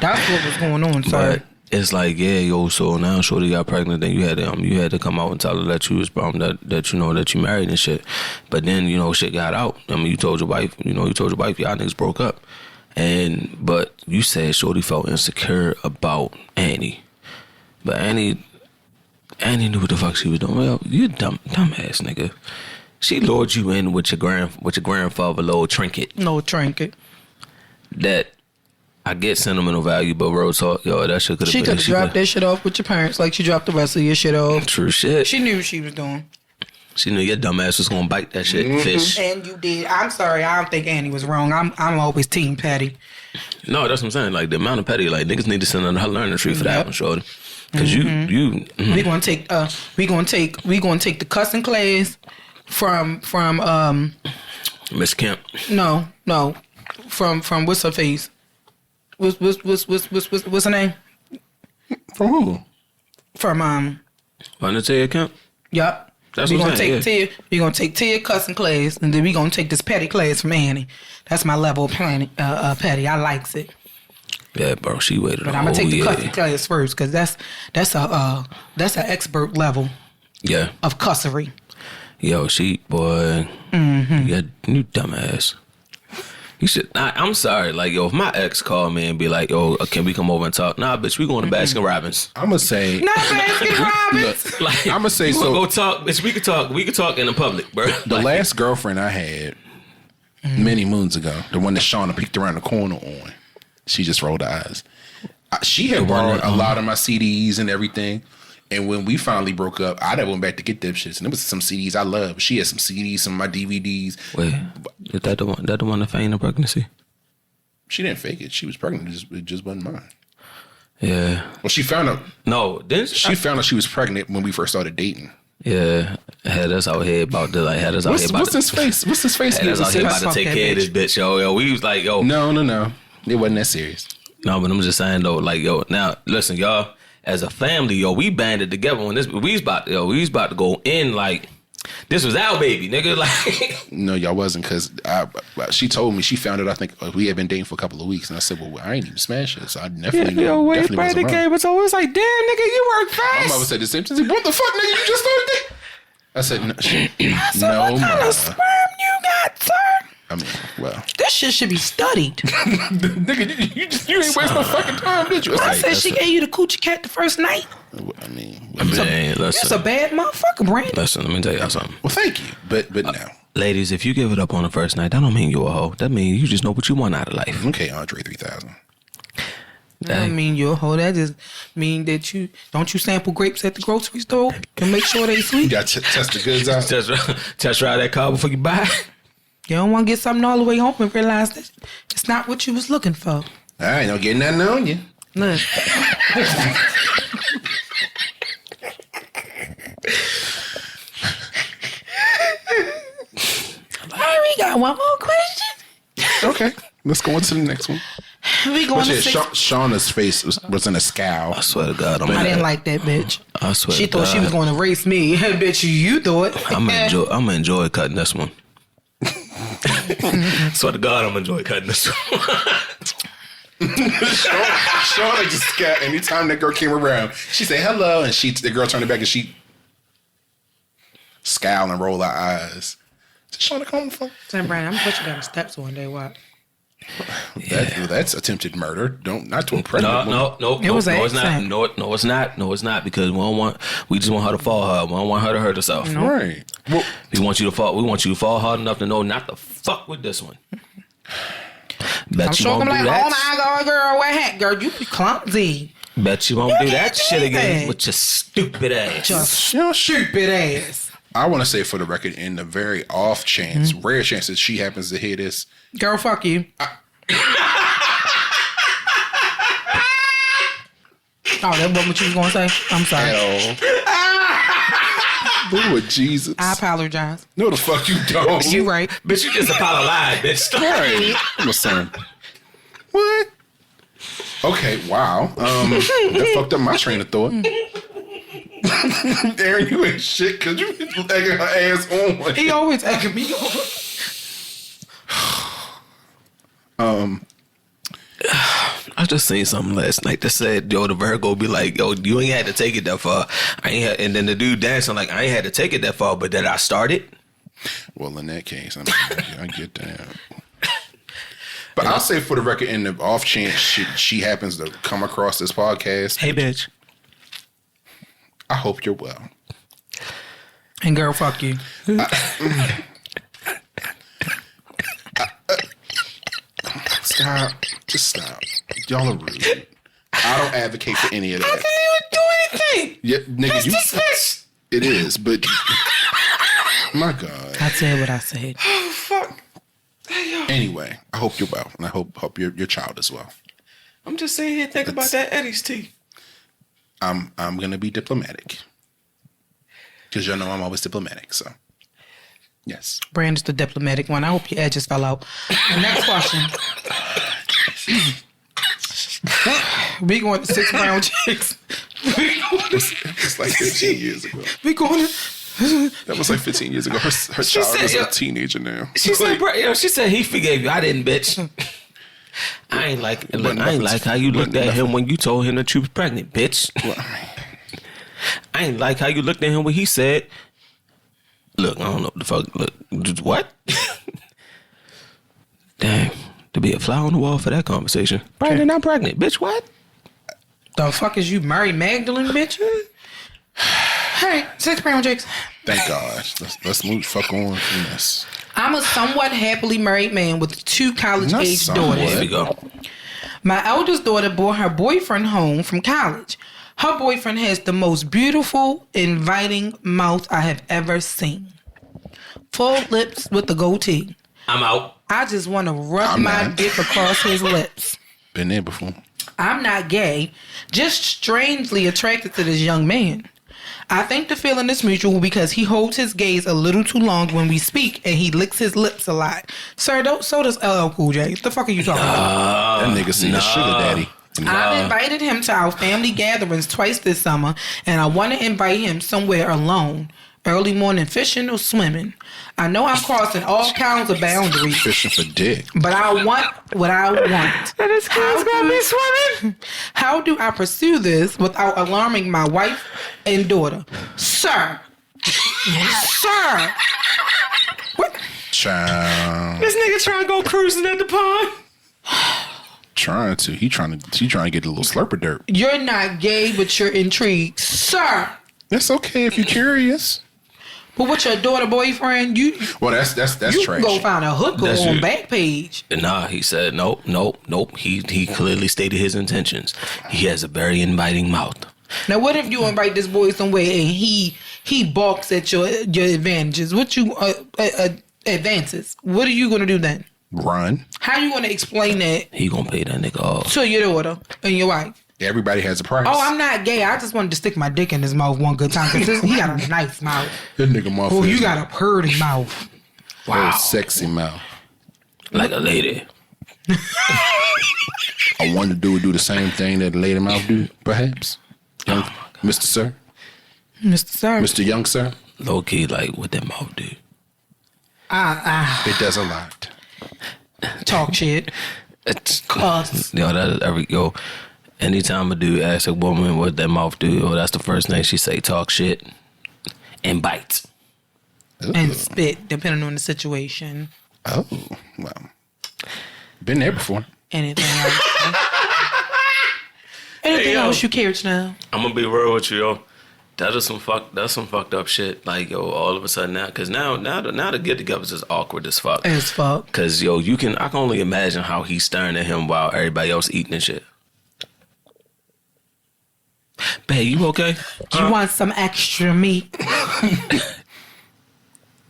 That's what was going on, sir. But it's like, yeah, yo, so now shorty got pregnant, then you had to come out and tell her that you was that you married and shit. But then, shit got out. I mean, you told your wife, y'all niggas broke up. But you said shorty felt insecure about Annie. But Annie knew what the fuck she was doing. Well, you dumbass nigga. She lured you in with your grandfather little trinket. No trinket. That I get sentimental value, but real talk, yo, that shit could have been. She could have dropped that shit off with your parents like she dropped the rest of your shit off. True shit. She knew what she was doing. She knew your dumbass was gonna bite that shit, fish. And you did. I'm sorry, I don't think Annie was wrong. I'm always team Patty. No, that's what I'm saying. Like the amount of petty, like niggas need to send on her learning tree for that one, shorty. Cause we gonna take the cussing class from Miss Kemp. No, from what's her face? What's her name? From who? From Tia Kemp. Yup. We're gonna take Tia cussing class, and then we gonna take this petty class from Annie. That's my level of petty. I likes it. Yeah, bro, she waited. But I'm gonna take the cussing class first, cause that's an expert level. Yeah. Of cussery. Yo, you dumbass. You should. I'm sorry. Like, yo, if my ex called me and be like, yo, can we come over and talk? Nah, bitch, we going to Baskin Robbins. I'm gonna say. Not Baskin Robbins. Like, I'm gonna say you so. Go talk, bitch. We could talk. We could talk in the public, bro. The last girlfriend I had many moons ago, the one that Shauna peeked around the corner on, she just rolled her eyes. She had borrowed a lot of my CDs and everything. And when we finally broke up, I never went back to get them shits. And it was some CDs I love. She had some CDs, some of my DVDs. Wait, is that the one that feigned a pregnancy? She didn't fake it. She was pregnant. It just wasn't mine. Yeah. Well, she found out. No, didn't she found out she was pregnant when we first started dating. Yeah, had us out here about to What's his face? What's his face? Had us out here about to take care of this bitch, yo. We was like, yo. No. It wasn't that serious. No, but I'm just saying though, like, yo. Now, listen, y'all. As a family, yo, we banded together when we was about to go in like this was our baby, nigga. Like, no, y'all wasn't, because she told me she found it. I think we had been dating for a couple of weeks, and I said, well, I ain't even smashed it, so I definitely definitely wasn't wrong. But so it was like, damn, nigga, you work fast. My mother said the same thing. What the fuck, nigga? You just started dating? I said, no, what kind of sperm you got, sir? I mean, well, this shit should be studied. Nigga, you ain't waste my fucking time, did you? I said she gave you the coochie cat the first night. I mean, it's a bad motherfucker, Brandon. Listen, let me tell y'all something. Well, thank you, but no. Ladies, if you give it up on the first night, that don't mean you a hoe. That means you just know what you want out of life. Okay, Andre 3000. That don't mean you're a hoe. That just mean that you sample grapes at the grocery store to make sure they sweet. You got to test the goods out. Test ride that car before you buy. You don't want to get something all the way home and realize that it's not what you was looking for. All right, don't get nothing on you. Look. All right, we got one more question. Okay, let's go on to the next one. We going to six. Shauna's face was in a scowl. I swear to God, I didn't like that bitch. I swear She to thought God. she was going to race me. Bitch, you thought. I'm gonna enjoy cutting this one. Swear to God, I'm gonna enjoy cutting this one. Shauna just got, anytime that girl came around, she said hello, and the girl turned it back and she scowl and roll her eyes. Shauna, come from? Sam Brandon, I'm gonna put you down the steps one day. What? That's attempted murder. Not to a pregnant woman. No, was an it's not. accident. No, it's not because we just want her to fall hard. We don't want her to hurt herself. No. Right. Well, We want you to fall hard enough to know not to fuck with this one. Bet I'm you sure won't I'm do like, that. oh my God, girl, what happened? Girl, you be clumsy. Bet you won't You do can't that shit do again that. with your stupid ass. Just stupid ass. I want to say for the record, in the very off chance, rare chance that she happens to hear this, Girl, fuck you. Oh, that wasn't what you was gonna say? I'm sorry. Lord Jesus. I apologize. No, the fuck you don't. You right. Bitch, you just apologized, bitch. Right. I'm a son. What? Okay, wow. That fucked up my train of thought. Aaron, you ain't shit because you been egging her ass on. He always egging me on. I just seen something last night that said, yo, the Virgo be like, yo, you ain't had to take it that far. And then the dude dancing like, I ain't had to take it that far, but did I start it? Well, in that case, I get that. But I'll say for the record, in the off chance she happens to come across this podcast, Hey, bitch. I hope you're well. And girl, fuck you. Stop. Just stop. Y'all are rude. I don't advocate for any of that. I can't even do anything. Yeah, nigga, That's you. dismissed. It is, but my God. I said what I said. Oh, fuck. Anyway, I hope you're well, and I hope your child is well. I'm just sitting here thinking about that Eddie's tea. I'm gonna be diplomatic because y'all know I'm always diplomatic. So, yes. Brandon's the diplomatic one. I hope your edges fell out. The next question. We going to 6 brown chicks. It's like 15 years ago. We going to. That was like 15 years ago. Her child said, is yo, a teenager now. She said, she said he forgave you. I didn't, bitch. I ain't like how you looked at him when you told him that you was pregnant, bitch. I ain't like how you looked at him when he said, look, I don't know what the fuck. Look, what? Damn, to be a fly on the wall for that conversation. Brandon, I'm pregnant, bitch. What? The fuck is you, Mary Magdalene, bitch? Hey, 6 brown chicks. Thank God. Let's move the fuck on from this. I'm a somewhat happily married man with 2 college-age somewhat. daughters. Here we go. My eldest daughter brought her boyfriend home from college. Her boyfriend has the most beautiful, inviting mouth I have ever seen. Full lips with the goatee. I'm out. I just want to rub my dick across his lips. Been there before. I'm not gay, just strangely attracted to this young man. I think the feeling is mutual because he holds his gaze a little too long when we speak and he licks his lips a lot. Sir, so does LL Cool J. What the fuck are you talking about? That nigga seen a sugar daddy. I've invited him to our family gatherings twice this summer, and I want to invite him somewhere alone. Early morning fishing or swimming. I know I'm crossing all kinds of boundaries, Fishing for dick. but I want what I want. And this kid's gonna be swimming. How do I pursue this without alarming my wife and daughter? Sir. Sir. What? Child. This nigga trying to go cruising at the pond. Trying to. He trying to get a little slurper dirt. You're not gay, but you're intrigued. Sir. That's okay if you're curious. But with your daughter boyfriend, you Well, that's you trash. go find a hooker That's on you. Backpage. Nah, he said nope. He clearly stated his intentions. He has a very inviting mouth. Now, what if you invite this boy somewhere and he balks at your advantages? What you advances? What are you gonna do then? Run. How you gonna explain that He gonna pay that nigga off. to your daughter and your wife? Everybody has a price. Oh, I'm not gay. I just wanted to stick my dick in his mouth one good time because he got a nice mouth. That nigga mouth. Oh, you is got a purty mouth. a sexy mouth. Like a lady. A wonder dude do the same thing that the lady mouth do, perhaps? Young, Mr. Sir? Mr. Sir. Mr. Young Sir? Low key, like, what that mouth do? It does a lot. Talk shit. It's Cuss. Anytime a dude asks a woman what that mouth do, that's the first thing she say, talk shit and bites. And spit, depending on the situation. Oh, well. Been there before. Anything else? Anything else you care to know? I'm gonna be real with you, yo. That's some fucked up shit. Like, yo, all of a sudden now, cause now the get-togethers is awkward as fuck. As fuck. Cause yo, I can only imagine how he's staring at him while everybody else eating and shit. Babe, you okay? You want some extra meat?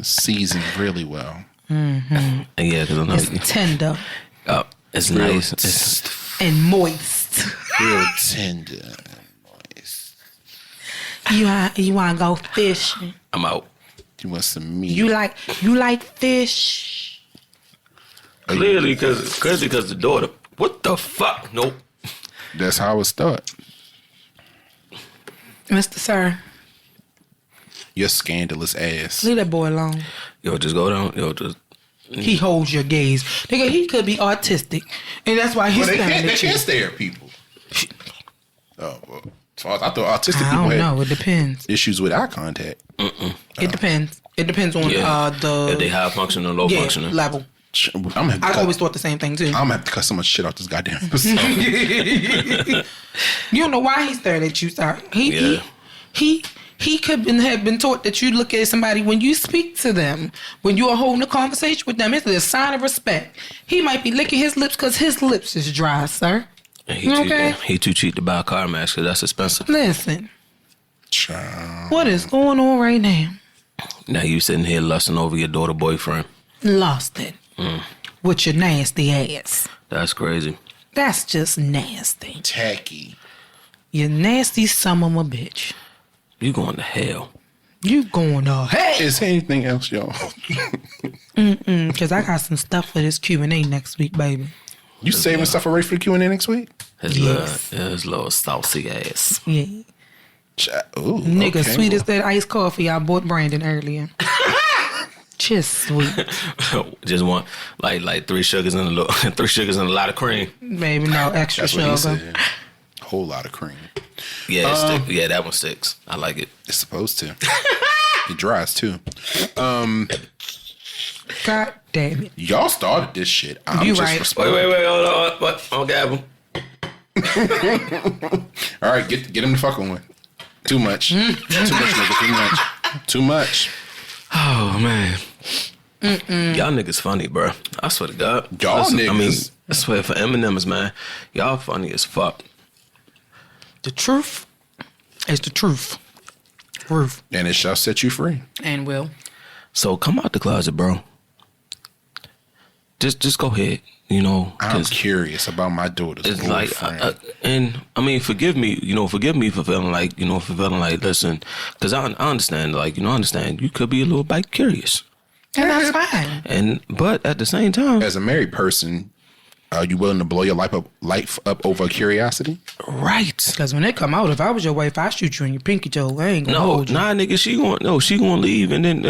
Seasoned really well. Mm-hmm. And yeah, cause I know It's tender. It's real nice. And moist. Real tender. Moist. You want to go fishing? I'm out. You want some meat? You like fish? Clearly, because the daughter. What the fuck? Nope. That's how it starts. Mr. Sir, Your scandalous ass. leave that boy alone. Yo, just go down. Yo, just. He holds your gaze. Nigga, he could be autistic. And that's why he's Well, staring they at you. can't stare at people. Oh, well, as far as I thought autistic I people don't had know. It depends. issues with eye contact. It depends. It depends on if they high functioning or low functioning. level. I'm gonna have to I always thought the same thing too. I'm gonna have to cut so much shit off this goddamn episode. You don't know why he's staring at you, sir. He could have been taught that you look at somebody when you speak to them, when you are holding a conversation with them. It's a sign of respect. He might be licking his lips because his lips is dry, sir. And he too cheap to buy a car mask because that's expensive. Listen, Child. what is going on right now? Now you sitting here lusting over your daughter boyfriend. Lost it. With your nasty ass. That's crazy. That's just nasty. Tacky. You nasty son of a bitch. You going to hell. You going to hell. Is there anything else, y'all? Because I got some stuff for this Q&A next week, baby. You saving stuff already for the Q&A next week? His little saucy ass. Yeah. Ooh, Nigga, okay. sweet as that iced coffee I bought Brandon earlier. Just sweet. Just want like 3 sugars and a lot of cream. Baby, no extra That's what he sugar. said. Whole lot of cream. Yeah, yeah, that one sticks. I like it. It's supposed to. It dries too. God damn it. Y'all started this shit. I'm You just right. responding. Wait, hold on. What? I'll gab him. All right, get him the fuck on. Too much. Too much, nigga. Too much. Too much. Oh man. Y'all niggas funny, bro. I swear to God. Y'all niggas. I mean, I swear for Eminem's, man. Y'all funny as fuck. The truth is the truth. Roof. And it shall set you free. And will. So come out the closet, bro. Just go ahead. You know, I'm curious about my daughter's it's boyfriend. like, and I mean, forgive me for feeling like, listen, because I understand, like, I understand you could be a little bit curious. And that's fine. But at the same time, As a married person, are you willing to blow your life up over curiosity? right? Because when they come out, if I was your wife, I'd shoot you in your pinky toe. I ain't gonna hold you. Nigga, she gonna leave, and then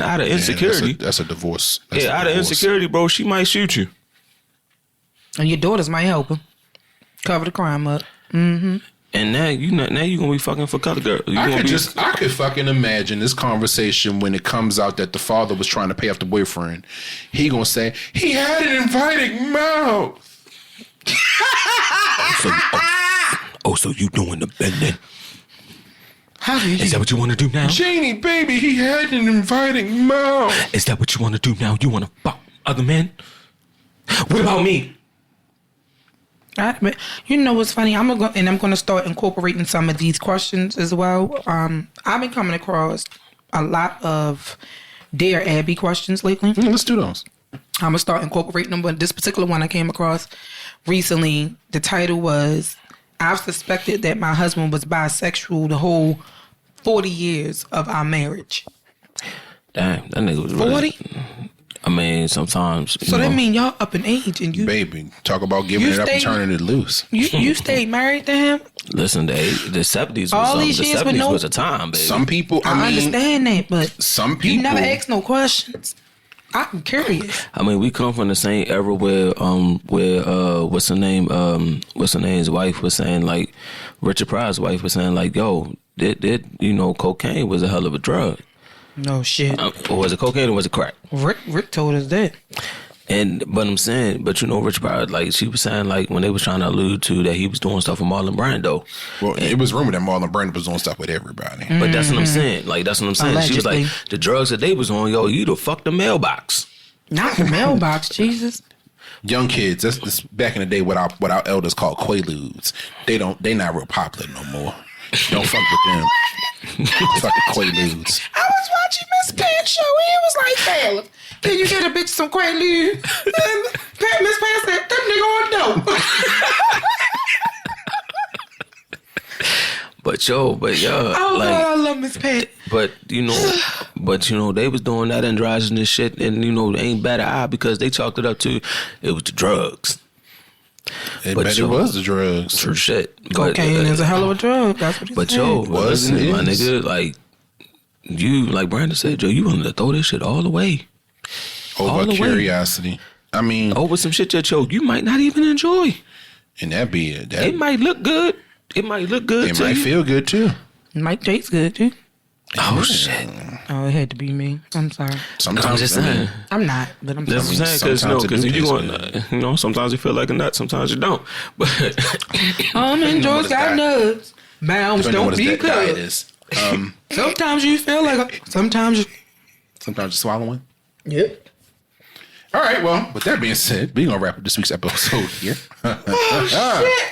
out of insecurity, That's a divorce. out of insecurity, bro, she might shoot you. And your daughters might help him. Cover the crime up. Mm-hmm. And now you gonna be fucking for color girl. I could fucking imagine this conversation when it comes out that the father was trying to pay off the boyfriend. He gonna say he had an inviting mouth. So you doing the bending? How do you? Is that what you want to do now? Janie, baby, he had an inviting mouth. Is that what you want to do now? You want to fuck other men? What about me? You know what's funny? I'm gonna start incorporating some of these questions as well. I've been coming across a lot of Dear Abby questions lately. Let's do those. I'm gonna start incorporating them, but this particular one I came across recently, the title was, I've suspected that my husband was bisexual the whole 40 years of our marriage. Damn, that nigga was 40? really... I mean, sometimes. So that mean y'all up in age and you... Baby, talk about giving it up and turning it loose. You stayed married to him? Listen, the 70s All these the years 70s with was a time, baby. Some people, I understand that, but some people... you never ask no questions. I'm curious. I mean, we come from the same era where what's her name's wife was saying, like, Richard Pryor's wife was saying, like, yo, cocaine was a hell of a drug. No shit. Or was it cocaine or was it crack? Rick told us that. But I'm saying, Richard Pryor, like, she was saying, like, when they was trying to allude to that he was doing stuff with Marlon Brando. Well, it was rumored that Marlon Brando was doing stuff with everybody. But that's what I'm saying. Like, that's what I'm saying. Allegedly. She was like, the drugs that they was on, yo, you'd have fucked the mailbox. Not the mailbox, Jesus. Young kids, that's back in the day what our elders called quaaludes. They not real popular no more. Don't fuck with them. Fucking quaaludes. I was watching Miss Pat show and it was like, Taylor, can you get a bitch some Quaalude? And Miss Pat said, that nigga on dope. But yeah, Oh, like, God, I love Miss Pat. But they was doing that androgynous shit, and they ain't better eye because they chalked it up to it was the drugs. It was the drugs. For shit. Cocaine is a hell of a drug. That's what he said. Listen, my nigga, like you, like Brandon said, Joe, you wanted to throw this shit all the way. Over curiosity. I mean, over some shit that you might not even enjoy. And that be it. It might look good. It might look good. It might feel good too. It might taste good too. Oh shit! Oh, it had to be me. I'm sorry. Sometimes I'm just saying. I'm not, but I'm That's what I'm saying. Because you want, sometimes you feel like a nut, sometimes you don't. But enjoy got nuts. Bounce don't be good. Sometimes you feel like sometimes you're swallowing. Yep. All right. Well, with that being said, we're gonna wrap up this week's episode here. Shit.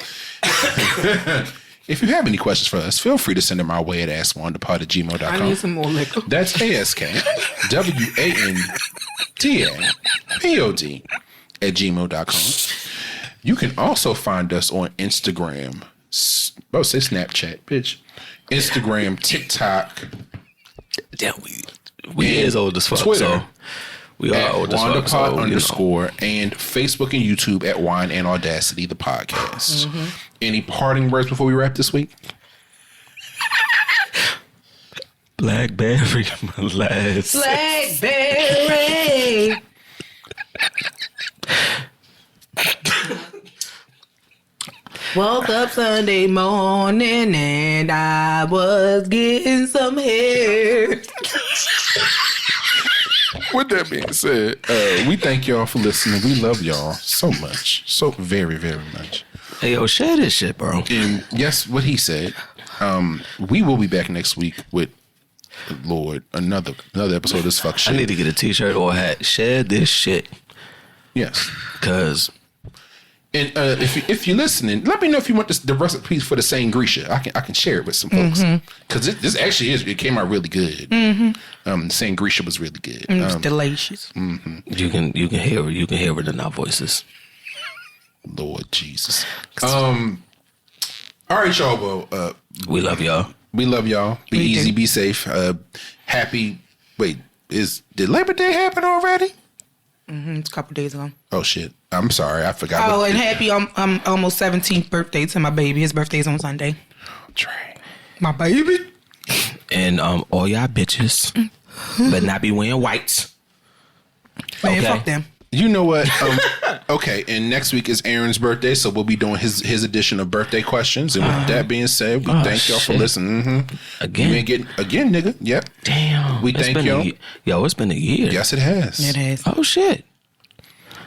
If you have any questions for us, feel free to send them our way at askwandapod@gmail.com. I need some more liquor. That's ASKWANTAPOD@gmail.com. You can also find us on Instagram. Say Snapchat, bitch. Instagram, TikTok. Damn, we is old as fuck. Twitter. So we are old as fuck. @WandaPod_ and Facebook and YouTube at Wine and Audacity, the podcast. Mm-hmm. Any parting words before we wrap this week? Blackberry Molasses. Blackberry. Woke up Sunday morning and I was getting some hair. With that being said, we thank y'all for listening. We love y'all so much. So very, very much. Hey, yo, share this shit, bro. And yes, what he said. We will be back next week with, Lord, another episode of this fuck shit. I need to get a t-shirt or a hat. Share this shit. Yes. Because... And if you're listening, let me know if you want the recipe for the sangria. I can share it with some folks because this actually it came out really good. The sangria was really good. It's delicious. Mm-hmm. You can hear it in our voices. Lord Jesus. All right, y'all. Well, we love y'all. We love y'all. Be easy. Be safe. Happy. Wait, did Labor Day happen already? It's a couple days ago. Oh shit! I'm sorry, I forgot. Oh, and happy almost 17th birthday to my baby. His birthday's on Sunday. Trey, my baby. And all y'all bitches, but not be wearing whites. Man, okay. Fuck them. You know what? Okay, and next week is Aaron's birthday, so we'll be doing his edition of birthday questions. And with that being said, we thank y'all for listening. Mm-hmm. Again, you ain't getting again, nigga. Yep. Damn. We thank y'all. Yo, it's been a year. Yes, it has. It has. Oh shit.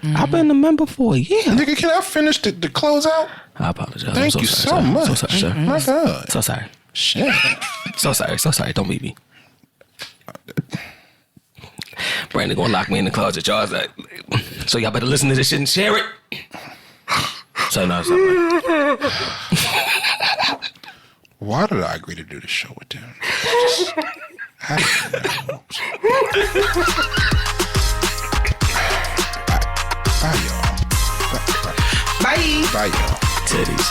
I've been a member for a year. Nigga, can I finish the close out? I apologize. Thank you so much. So sorry, sir. My God. So sorry. Shit. So sorry. Don't beat me. Brandon gonna lock me in the closet. Y'all like, so y'all better listen to this shit and share it. So no, why did I agree to do the show with them? I didn't know. Bye, y'all. Bye. Bye, y'all. Titties.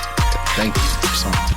Thank you so much.